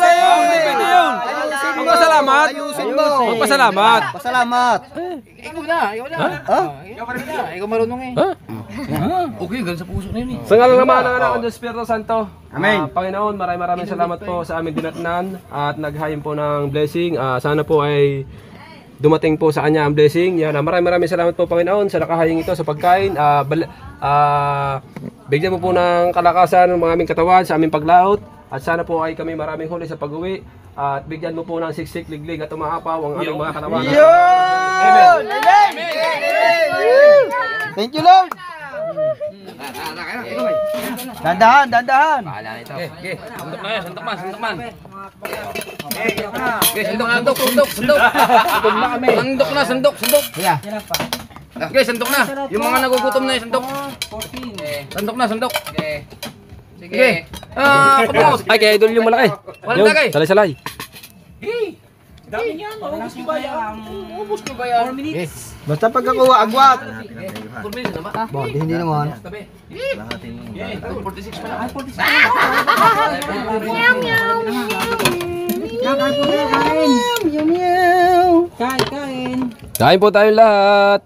yun. Hindi pwede yun. Magpasalamat. Ayusin mo. Magpasalamat. Pasalamat. Ikaw na. Ikaw marunong eh. Ha? Okay, ganun sa puso na yun eh. Sa ngalan naman ng anak ng Diyos Espiritu Santo. Amen. Panginoon, maraming salamat po sa aming dinatnan at naghain po ng blessing. Sana po ay dumating po sa kanya ang blessing. Yan, maraming salamat po Panginoon sa nakahaying ito sa pagkain. Bigyan mo po ng kalakasan ng mga aming katawan sa aming paglaot. At sana po ay kami maraming huli sa pag-uwi. At bigyan mo po ng siksik, liglig at umahapaw ang aming mga katawan. Amen. Thank you, Lord. Dandahan. Bahala na ito. Okay. Sandok man. Okay, sandok. Okay, sandok na. Yung mga nagugutom na, sandok. Sandok. Sige. Kapatid. Ay, kaya idol yung malaki. Walang tagay. Salay-salay. Basta pagkakuha, agwat. Hindi naman. Kain po tayong lahat.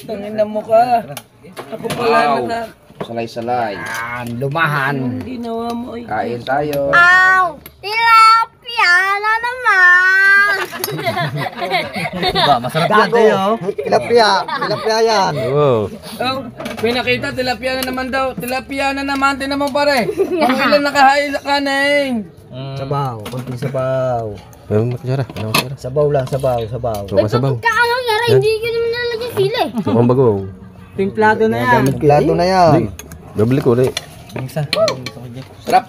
Tangin na mo ka. Ako pala na. Salay-salay. Lumahan. Ginawa mo eh. Kain tayo. Ow! Tilapia na naman! Masarap yan tayo. Tilapia yan. Oo. Oh, may nakita, tilapia na naman daw. Tilapia na naman, tinan mo pare. Ang ilan nakahain sa kanin. Sabaw, konting sabaw. Ano makutsara? Sabaw lang, sabaw. Sabaw. Kakaano nga rin, hindi ka naman nalagyan sila eh. Mukhang bagong. Timplado na yan. Timplado na yan. Dobli ko ulit. Sarap.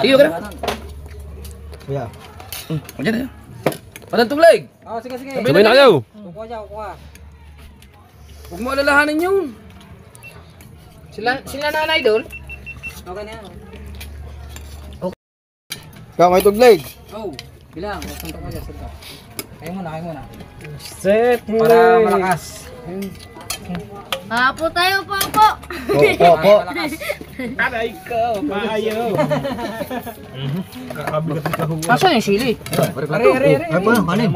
Iyo ka na. Yeah. Diyan na. Padang tubig. Sige. Sabay na kayo. Kuha. Huwag mo alalahanin yun. Sila nanay doon? Okay na yan. Kaya kayo tuglig. Oh, bilang. Santok mo dyan, santok. Kayo muna. Set. Para malakas. Apo tayo, Popo. Po. Aray ko, maayo. Asan yung sili? Ay pa, kanin.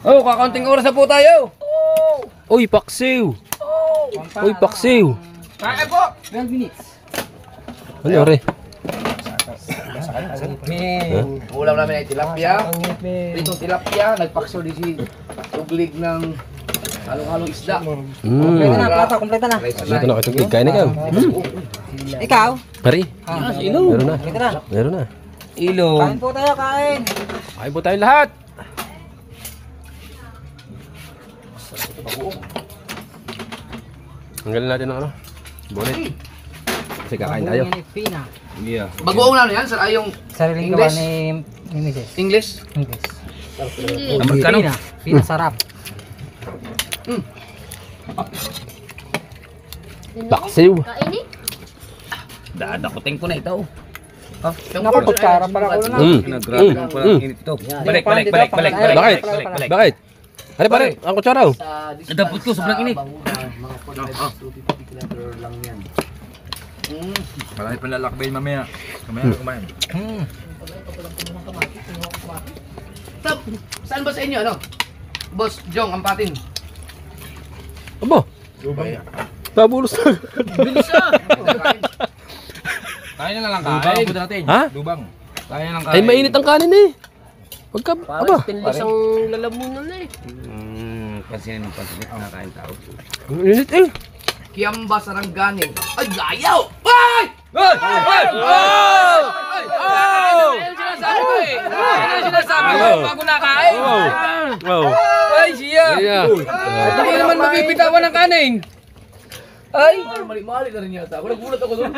Oh, kakaunting oras na po tayo. Uy, paksiw! Uy, paksiw! Kaya po. 12 minutes. Ano, re? Ulam namin ay tilapia. Pritong tilapia. Nagpakso din si tuglig ng halong-halong isda. Kompleto na, plato, kompleto na. Dito na kituglig. Kain na ikaw. Ikaw? Pari. Ilong. Meron na. Kompleto na. Meron na. Ilong. Kain po tayo, kain. Kain po tayo lahat. Tanggalin natin ng ano. Bonnet. Kasi kakain tayo. Pina. Bagoong na yan, sir. Ay yung Sariling English? gawa ni Mrs. English. English. Magkano? Pina. Pina sarap. Paksiw. Kaini? Dadakutin ko na ito. Naku, kutsara pala ko na. Grabe lang pala ang init ito. Balik. Bakit? Bakit? Ano pare? Ang kutsara oh. Nadapot ko, sobrang init. Marami pa lalakbay mamaya. Mamaya kumain. Saan ba sa inyo, ano? Boss Jong, ang patin. Aba. Nabulos na. Bilis ah! Kaya na lang kain. Lubang natin. Ha? Lubang. Kaya lang Ay mainit ang kanin eh. Pagka, aba. Tinlis ang lalamunan na eh. Pansinin nakakain tao. Ang init eh. Kiamba sarangganin. Ay, layaw! Ay! Ay! Ay! Ay! Ay! Sinasabi ko eh. Sinasabi ko bago nakain. Wow. Ay, siya. Hindi naman mabibitawan ng kanin. Ay! Mali-mali na rin yata. Gulat ako doon.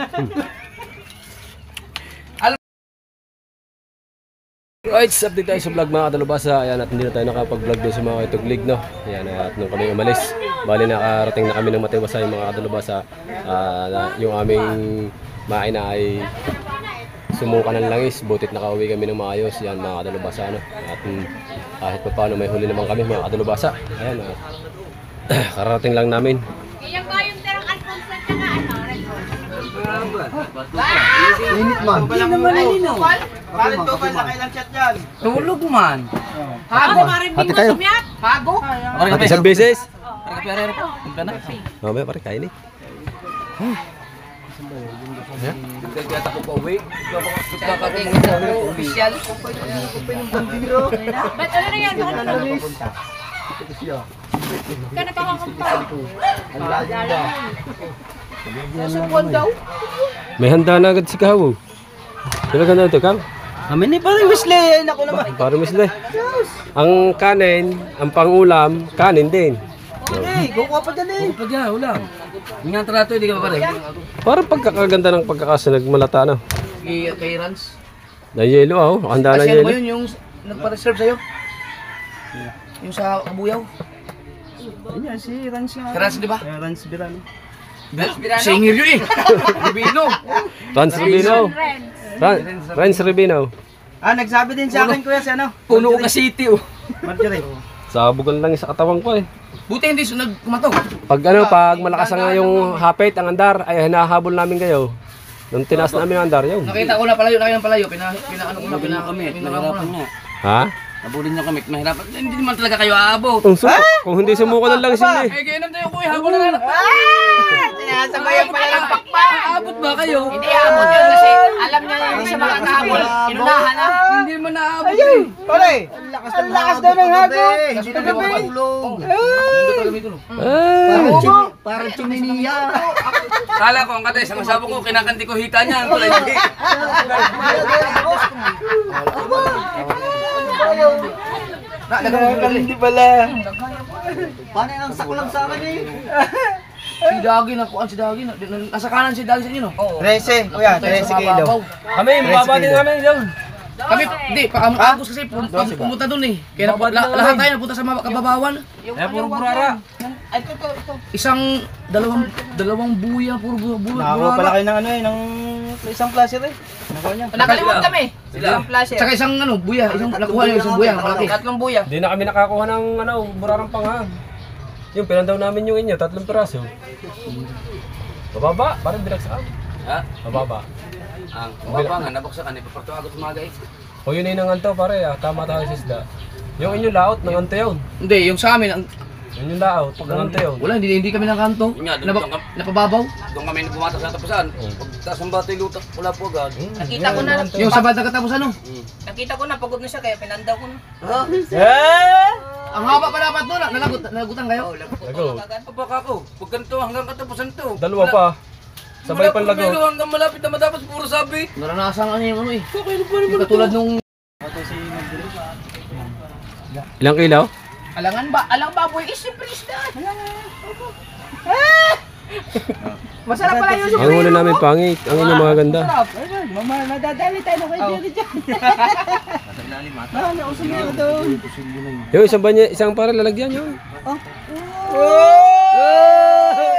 Right, update tayo sa vlog mga kadalubasa. Ayan, at hindi na tayo nakapag-vlog doon sa mga ituglig, no? Ayan, at nung kami umalis, bali nakarating na kami ng Matiwasa yung mga kadalubasa. Yung aming maina ay sumuka ng langis, butit nakauwi kami ng maayos. Yan mga kadalubasa, no? At kahit pa paano may huli naman kami mga kadalubasa. Ayan, kararating lang namin. Iyan ba yung terang Alfonso at saka ano? Init man. Hindi naman nino. Palit ko ba nakailang chat yan? Tulog man. Ako maring Hati tayo. Hago? At isang beses. Tignan na. Mamaya pare, kain eh. Nagkagata ko pa uwi. Kakating sa official. Ba't ano na yan? Ka nakakakampan. Nasupuan daw? May handa na agad si Kawo. Talaga na ito, Kaw? Amin ni parang Wesley. Naku naman. Parang misle. Ang kanin, ang pangulam, kanin din. Hey, kukuha pa dyan eh. Pag yan, ulam. Yung trato, hindi ka pa pare. Parang pagkakaganda ng pagkakasunag malata na. Kay Rans. Na yelo ah, handa na Kasi ano yelo. ba yun yung nagpa-reserve sa'yo? Yung sa Kabuyaw? Yan yan, si Rans nga. Si Rans, di ba? Rans Birano. Singir yun eh. Rubino. Rans Rubino. Rans Rubino. Ah, nagsabi din sa akin kuya si ano? Puno ka city oh. Marjorie. Sabugan lang sa katawan ko eh. Buti hindi sunod kumato. Pag malakas nga yung hapit, ang andar, ay hinahabol namin kayo. Nung tinaas namin ang andar, yun. Nakita ko na palayo, pinaano ko na, pinaka ko na. Ha? Nabulin nyo kami, mahirap. Hindi naman talaga kayo aabot. Kung hindi sumuko ng lang sila eh. Eh, ganyan tayo ko, habol na lang. Sinasabayan pala ng pakpak. Aabot ba kayo? Hindi aabot yun kasi alam niya hindi siya makakahabol. Inunahan na. Hindi man naabot eh. Pare, ang lakas daw ng hagod. Hindi na makatulog. Parang chiminiya. Kala ko ang katay, sa masabo ko, kinakanti ko hita niya. Ang tulay hindi. Hindi pala. Paano ang saklang sa akin eh? Si Dagi na kuan si Dagi. Nasa kanan si Dagi sa inyo no? 13, kuya, 13 kilo. Kami, mababa din kami yun. Kami, di, pakamagos kasi pumunta dun eh. Kaya lahat tayo napunta sa kababawan. Puro burara. Isang, dalawang buya, puro Nakakuha pala kayo ng ano eh, ng isang klase rin. Nakuha niya. Nakalimutan kami. Sila. Tsaka isang buya. Nakuha niyo isang buya. Malaki. Tatlong buya. Hindi na kami nakakuha ng burarang panghang. Yung pinandaw namin yung inyo, 3 piraso. Mababa, parang binagsakan. Ha? Mababa. Ang mababa nga, nabuksakan. Ipaparto ako sa mga O yun ay nanganto pare, tama tayo sa isda. Yung inyo laot, nanganto yun. Hindi, yung sa amin, Yun yung laot, nanganto yun. wala, hindi kami nakanto. Napababaw. Doon kami nagbumatas sa tapusan. Pagtaas ng bata lutak, wala po agad. Nakita ko na. Yung sa bata katapos Nakita ko na. Pagod na siya kaya pinandaw ko na. Ang haba pa dapat nun. Nalagutan kayo? Lago. Papak ako, pag ganito hanggang katapusan to. Dalawa pa. Sabay pang lago. Pero hanggang malapit na matapos, puro sabi. Naranasan ka niya yung Yung katulad nung... Ilang kilaw? Alangan ba? Alang baboy is siyempre isda. Masarap pala yung Ang huli namin pangit, ang inyo mga ganda. Madadali tayo kay Jerry dyan. Nausin niya doon. Yung isang para lalagyan yun.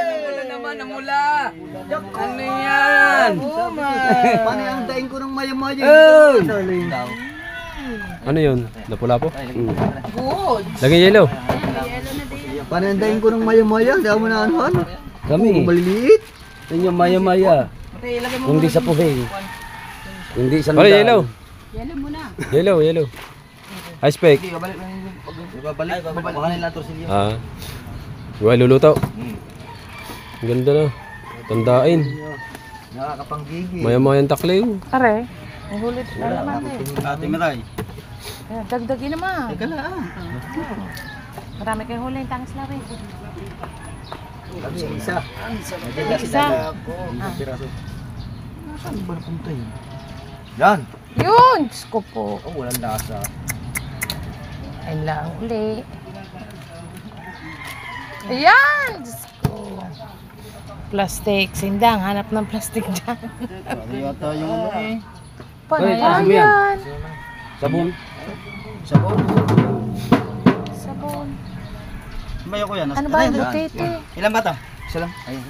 Namula naman, namula. Ano yan? Paano ang daing ko ng maya-maya? Ano yun? Napula-po? good. Lagyan yellow. Paano ang daing ko ng maya-maya? Hindi ako na anuhan. Kami. Maliliit. Yung maya-maya. Kung di sa puhing. Hindi sa Pare, yellow. Yan muna. Yellow. High spec. Babalik. Baka nila to silyo. Iwa luluto. Ang ganda na. Tandain. Nakakapanggigi. Maya-mayang takliw. Are. Ang hulit na naman eh. Ate Maray. Dagdagin naman. Teka lang. Marami kayong huli. Tangis na rin. Isa. Isa. Saan ba napunta yun? Yan. Yun! Diyos ko po. Oh, walang lasa. Ayun lang uli. Ayan! Diyos ko. Plastic. Sindang. Hanap ng plastic dyan. Pari yata yung ano eh. Panayan. Sabon. Sabon. Mayo ko yan. Ano ba yung butete? Ilan ba ito? Isa lang. Ayun.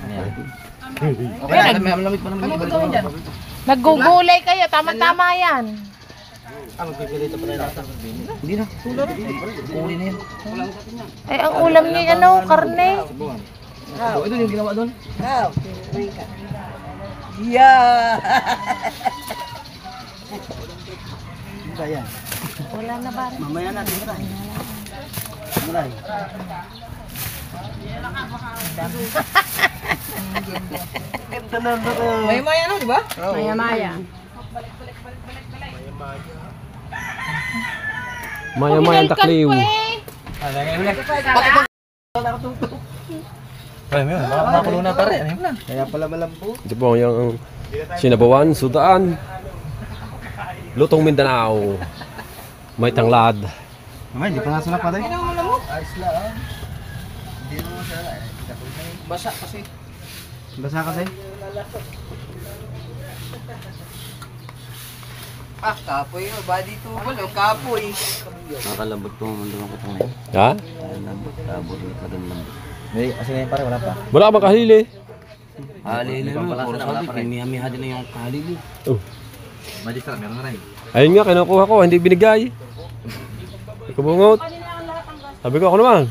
Okay, may malamig pa naman. Naggugulay kayo. Tama-tama yan. Magpipilito pa tayo nasa. Hindi na. Uli na yan. Ay, ang ulam niya, karne. Ito yung ginawa doon. Yeah! Ano yan? Wala na ba? Mamaya natin. Maray. Ito na ba ito? Maya-maya na, di ba? Maya-maya. Maya-mayang takliw. Makulo na pare. Kaya pala malampo. Ito po yung sinabawan, sudaan. Lutong Mindanao. May tanglad. Mamay, hindi pa nasa na pare. Ayos lang. Hindi naman siya. Basa kasi. Basa kasi. Kapoy. Body to. Wala, kapoy. Nakalambot po ang mundo ng katang ngayon. Ha? Lambot, lambot, lambot. May asin na yun pare, wala pa. Wala ka bang kahili? Halili mo, puro sabi, kimiha-miha din na yung halili. Magister, meron na rin. Ayun nga, kinukuha ko, hindi binigay. Kubungot. Sabi ko, ako naman.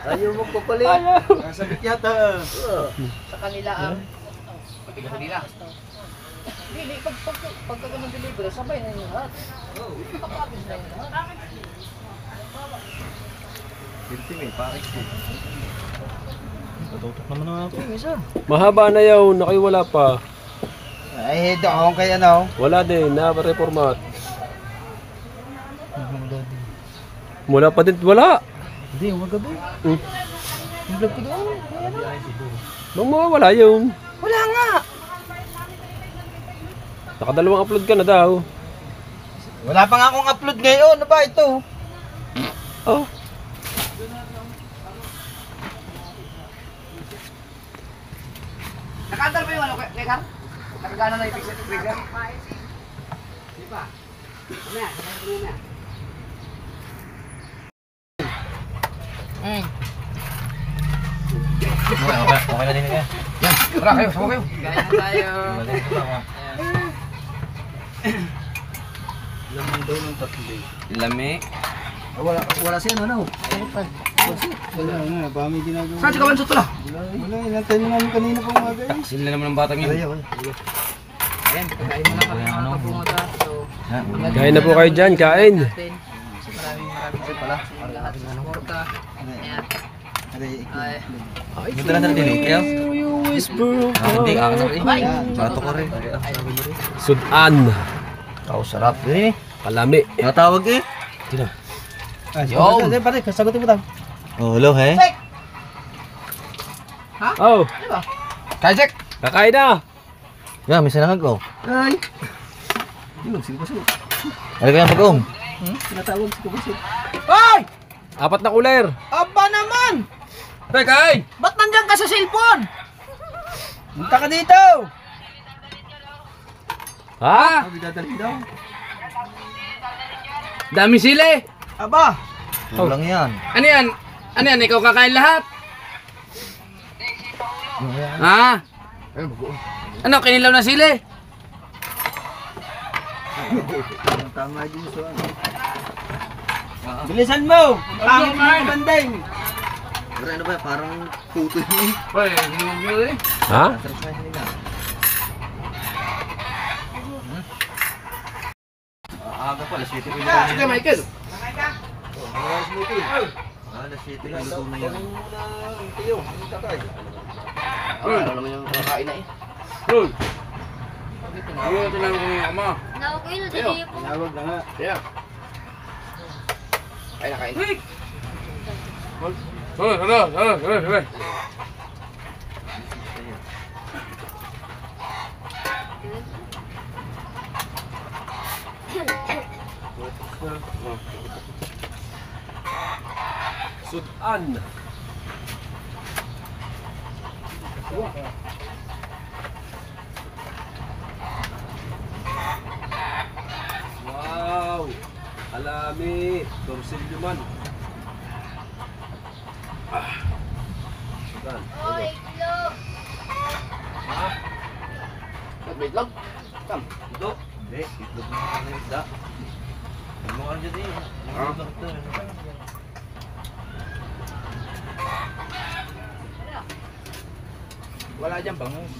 Ayaw mo ko pala. Nasabit yata. Sa kanila ang... Sa kanila. Hindi, pagka ganun deliver, sabay na yung lahat. Kapapis na yung lahat. Tututok naman ako. Isa. Mahaba na yaw, nakiwala pa. Ay, doon kay ano. Wala din, na-reformat. Wala pa din, wala. Hindi, huwag gabi. Yung vlog ko doon. Nung wala yun. Wala nga. Nakadalawang upload ka na daw. Wala pa nga akong upload ngayon. Ano ba ito? Oh. Nakandar ba yung ano, Nekar? Nakagana na yung pixel trigger? Di ba? Okay na din kaya. Tara kayo, sama kayo. Kaya tayo. Lamang daw ng 3. Lami. Wala siya ano. Wala nga, bami ginagawa. Saan si Kawan Soto la? Wala, inantay na namin kanina pa umaga eh. Sila naman ang batang yun. Ayan, pagkain mo na kami mga kapunguta. So, Kain na po kayo dyan, kain. natin. Maraming pala. Lahat ng suporta. Ayan. Ay, Ito lang natin din. Kaya? Hindi, akin na rin. bye! Bato ko rin. Sudan. Sarap eh. Kalami. Natawag eh. Sino? Yo! Pare, sagutin mo daw. Oh, hello he. Oh, Kajek. kakain na. Ya, may sinangag ko. Ay! Yun, sige po siya. Ano kaya pag-um? Tinatawag si Kawan Soto. Hoy! 4 na cooler. Aba naman! Tay, kain! Ba't nandyan ka sa cellphone? Punta ka dito! Ha? Sabi dadalhin daw. Dami sila eh. Aba! Lang yan. Ano yan? Ano yan? Ikaw kakain lahat? Ha? Ano? Kinilaw na sila eh. Tama din so ano. Bilisan mo! Pangit mo yung bandeng! Pero ano ba, parang puto yun. Hoy, hindi eh. Ha? Aga pala, 7 ko Sige, Michael. Alas 7 ko luto na yan. Ano naman yung kakain na eh. Hoy. Ano ito lang kung yung ama? Nawag yun, dali po. Tinawag na nga. Kaya. Kain na kain. Hoy. Sudan. Wow. Alami. Torsilyo man. Sudan. Oh, itlog. Itlog. Kam. Ito. Hindi, itlog na ka na isda. Ano ka dyan eh? Itlog to. Wala dyan bangus.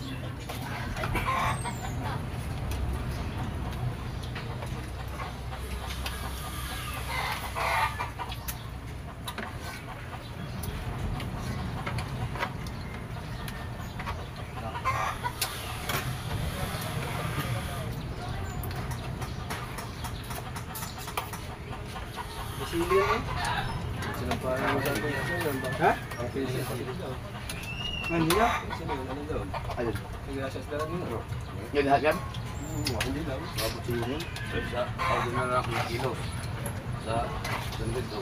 Ha? Ano niya? Ayun. Yan lahat yan? Abot yun. Sa ako na lang ng kilo. Sa sandid to.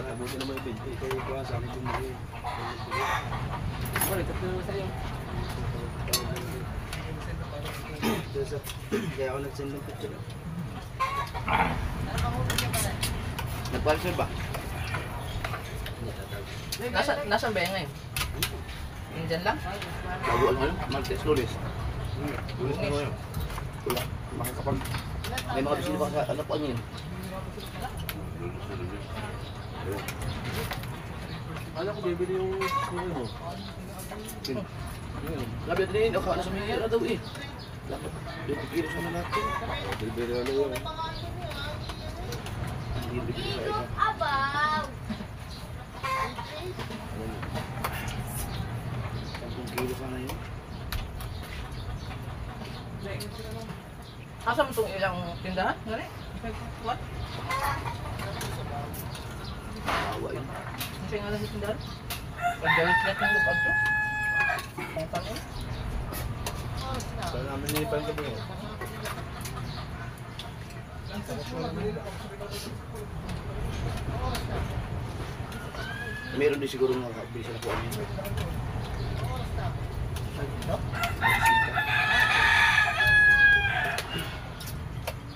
Abuti naman yung binti. Ikaw yung kuha sa akin yung mga. Wala, tatlo naman sa'yo. Kaya ako nag-send ng picture. Nagparisal ba? Nasaan ba yan ngayon? Nandyan lang? Bago ano yun? Martes, Lunes. Lunes na ngayon. Wala. Makakapag... May mga bisita pa sa ano po yun. Alam ko, bibili yung sumo mo. Labi natin yun. Nasa may hira daw eh. Dapat. Yung kilo sana natin. Bibili na yun. Hindi sa iba. Abaw. 10 kilo sana yun. Asa mo itong ilang tindahan? Gani? What? Awa yun. Ano siya nga lang sa tindahan? Pag-gawin siya ng lupag to? Pangpang yun? Saan namin nilipan ka ba yun? Meron din siguro mga bisa na po ano yun.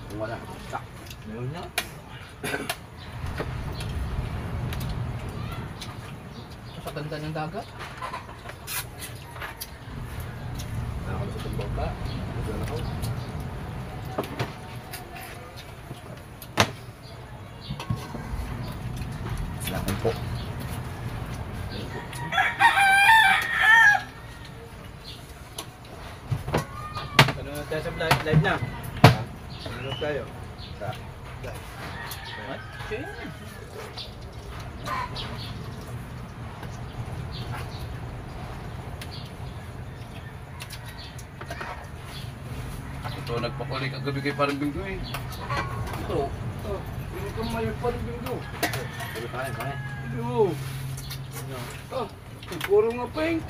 Kung wala, sak. Meron niya? Sa ganda ng dagat? Nakakalusot ang bangka. Wala na ako. Salamat po. Ano na tayo sa live na? Ano tayo? Sa live. What? Ito, nagpakulik ang gabi kay parang binggo eh. Ito. Hindi ka mayroon parang binggo. Sige pa rin, pare. Oo. Puro nga pink.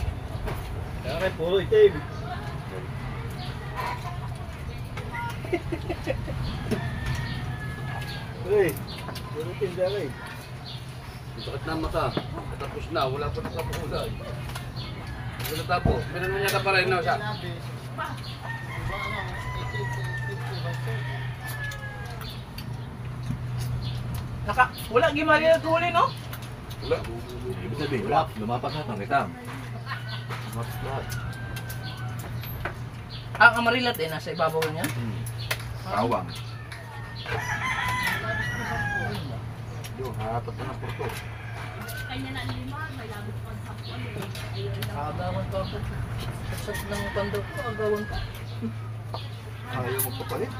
Kaya puro itim. Hey, puro itim dyan. Ang sakit na ang mata. Tapos na, wala pa nakapakulay. Wala tapos. Pinanong niya ka pa rin na siya. Wala gimali na tuloy, no? Wala. Ibig sabihin, wala. Lumapak na pang kita. Ang amarilat eh, nasa ibabaw niya. Kawang. Yo, harapat na ng porto. Agawan pa ako. Sas ng kondo ko, agawan pa. Ayaw magpapalit.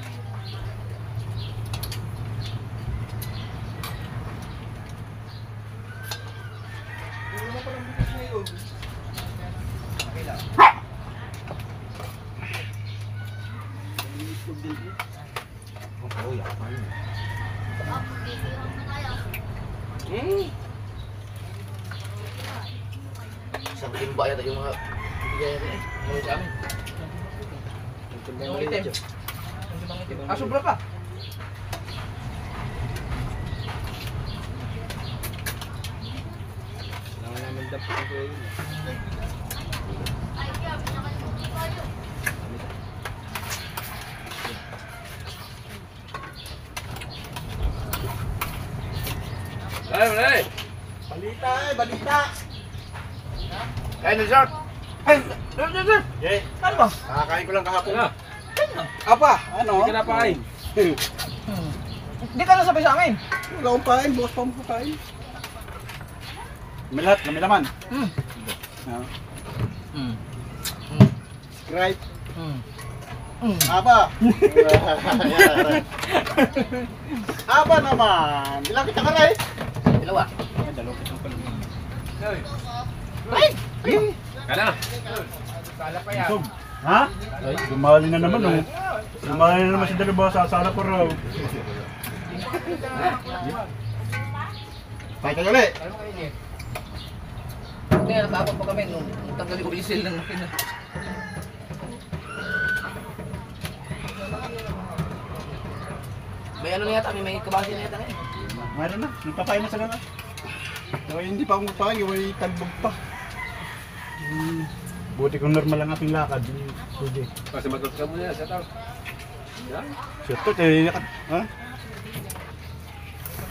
Oh, yaman. Sa timba yata yung mga bigay natin eh. Ano sa amin? Yung itim. Yung itim. Ah, sobra pa. Kailangan namin dapat ko yun. Ay, malay. Balita balita! Ay, na-short. Ay, sir. Jay, Ano ba? kakakain ko lang kahapon. Ah. Apa? Ano? Hindi ka na pain. Hindi ka nasabay sa amin. Wala akong pain, bukas pa akong kakain. May lahat, kami laman. Hmm. Right. Hmm. Apa? Apa naman? Bilang kita karay. Dalawa. Dalawa kitang pala. Ay! Kala na. Busog. Ha? Ay, gumali na naman oh. Gumali na naman si Dalubasa, sala ko raw. Tayo kayo ulit. Hindi, natakot pa kami nung tanggal yung orisil ng makina. May ano na yata, may kabasi na yata na eh. Mayroon na, nagpapain na sila na. So, hindi pa akong papain, may talbog pa. Buti kung normal lang ating lakad. Sige. Kasi matot ka muna, set out. Yan. Siyempre, tayo lakad. Ha?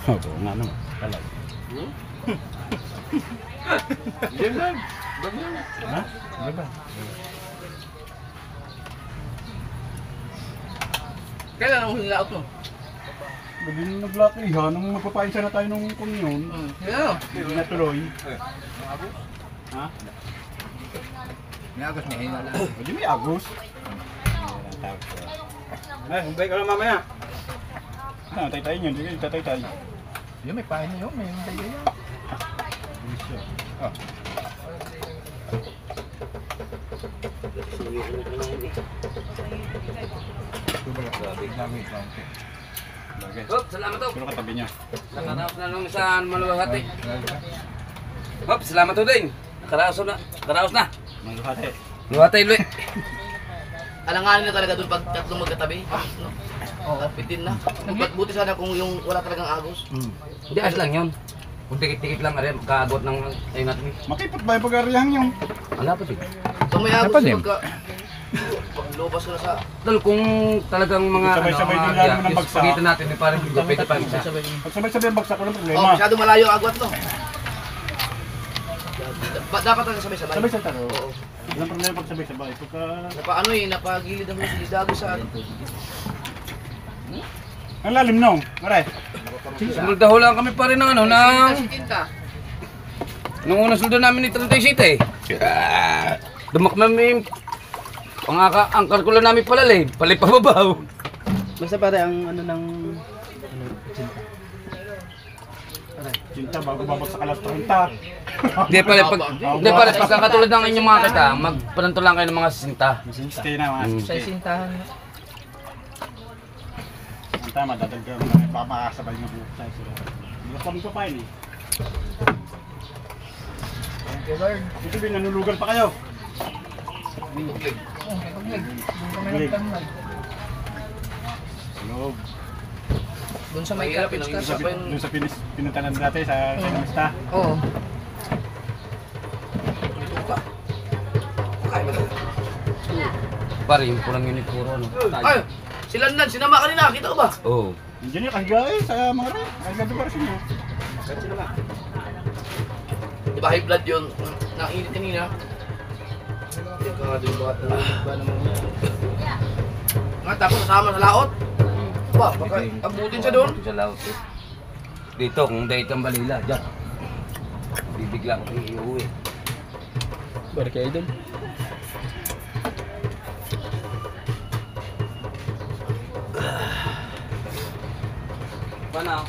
Oo, nga naman. Talag. Yan lang. Bag yan. Ha? Ano ba? Kailan ang huli laot mo? Bali nung nag-lock eh, ha? Nung magpapain sana tayo nung komyon. Kailan? Hindi na tuloy. Ha? May agos, may hinala. Hindi may agos. Ay, humbay ka lang mamaya. Ah, tay-tay niyan, hindi ka tay-tay. Yung may pahin yun, may hintay yun. Ah. Hop, salamat to. Puro katabi niya. Nakaraos na nung sa maluwahati. Hop, salamat to din. Nakaraos na. Nakaraos na. Maluhati. Luwatay luwi. Alanganin na talaga doon pag tatlong magkatabi. No? Oo. Pitin na. Buti sana kung yung wala talagang agos. Hindi, ayos lang yun. Kung tikit-tikit lang, arin, magkaagot ng tayo natin. Makipot ba yung pag-arihan yung? Wala pa siya. Kung may agos, pagka... Pag lubas ko na sa... Tol, kung talagang mga Sabay-sabay din lalo ng bagsak. pagitan natin, may parang pwede pa isa. Pag sabay-sabay ang bagsak, walang Oh, problema. masyado malayo ang agwat to. Dapat talaga sabay-sabay. Sabay sa taro. Oo. Walang problema pag sabay-sabay. Pagka... Napaano eh, napagilid ang huli, dago sa ano. Ang lalim nung, pare. Suldaho lang kami pa rin ng ano, ng... Nung unang suldo namin ni 37 eh. Dumak namin... Angkar ko lang namin palalay, palay pababaw. Basta pare, ang ano ng... Cinta, bago babagsak alas 30. Hindi pare, pagka katulad ng inyong mga kata, magpananto lang kayo ng mga sinta. Stay na, mga Sa sintahan. Ang tama, dadagdag mo na. Baka makakasabay mo buhok tayo sila. Hindi ka pa magpapain eh. Thank you, Lord. Ito din, nanulugan pa kayo. Doon kami nagtanong. Loob. Doon sa may kapits ka. Doon sa pinuntanan dati sa Kanamista. Oo. Pare, yung pulang unit puro ano. Ay, si Landan, sinama ka rin nakita ko ba? Oo. Nandiyan yung kahiga eh, sa mga rin. Kahiga doon para sa inyo. Di ba high blood yun? Nainit kanina. Nga, tapos kasama sa laot. Ba, baka abutin siya doon. Sa laot eh. Dito, kung dahil kang balila, dyan. Bibigla ko kayo iuwi. Bari kayo idol. Paano?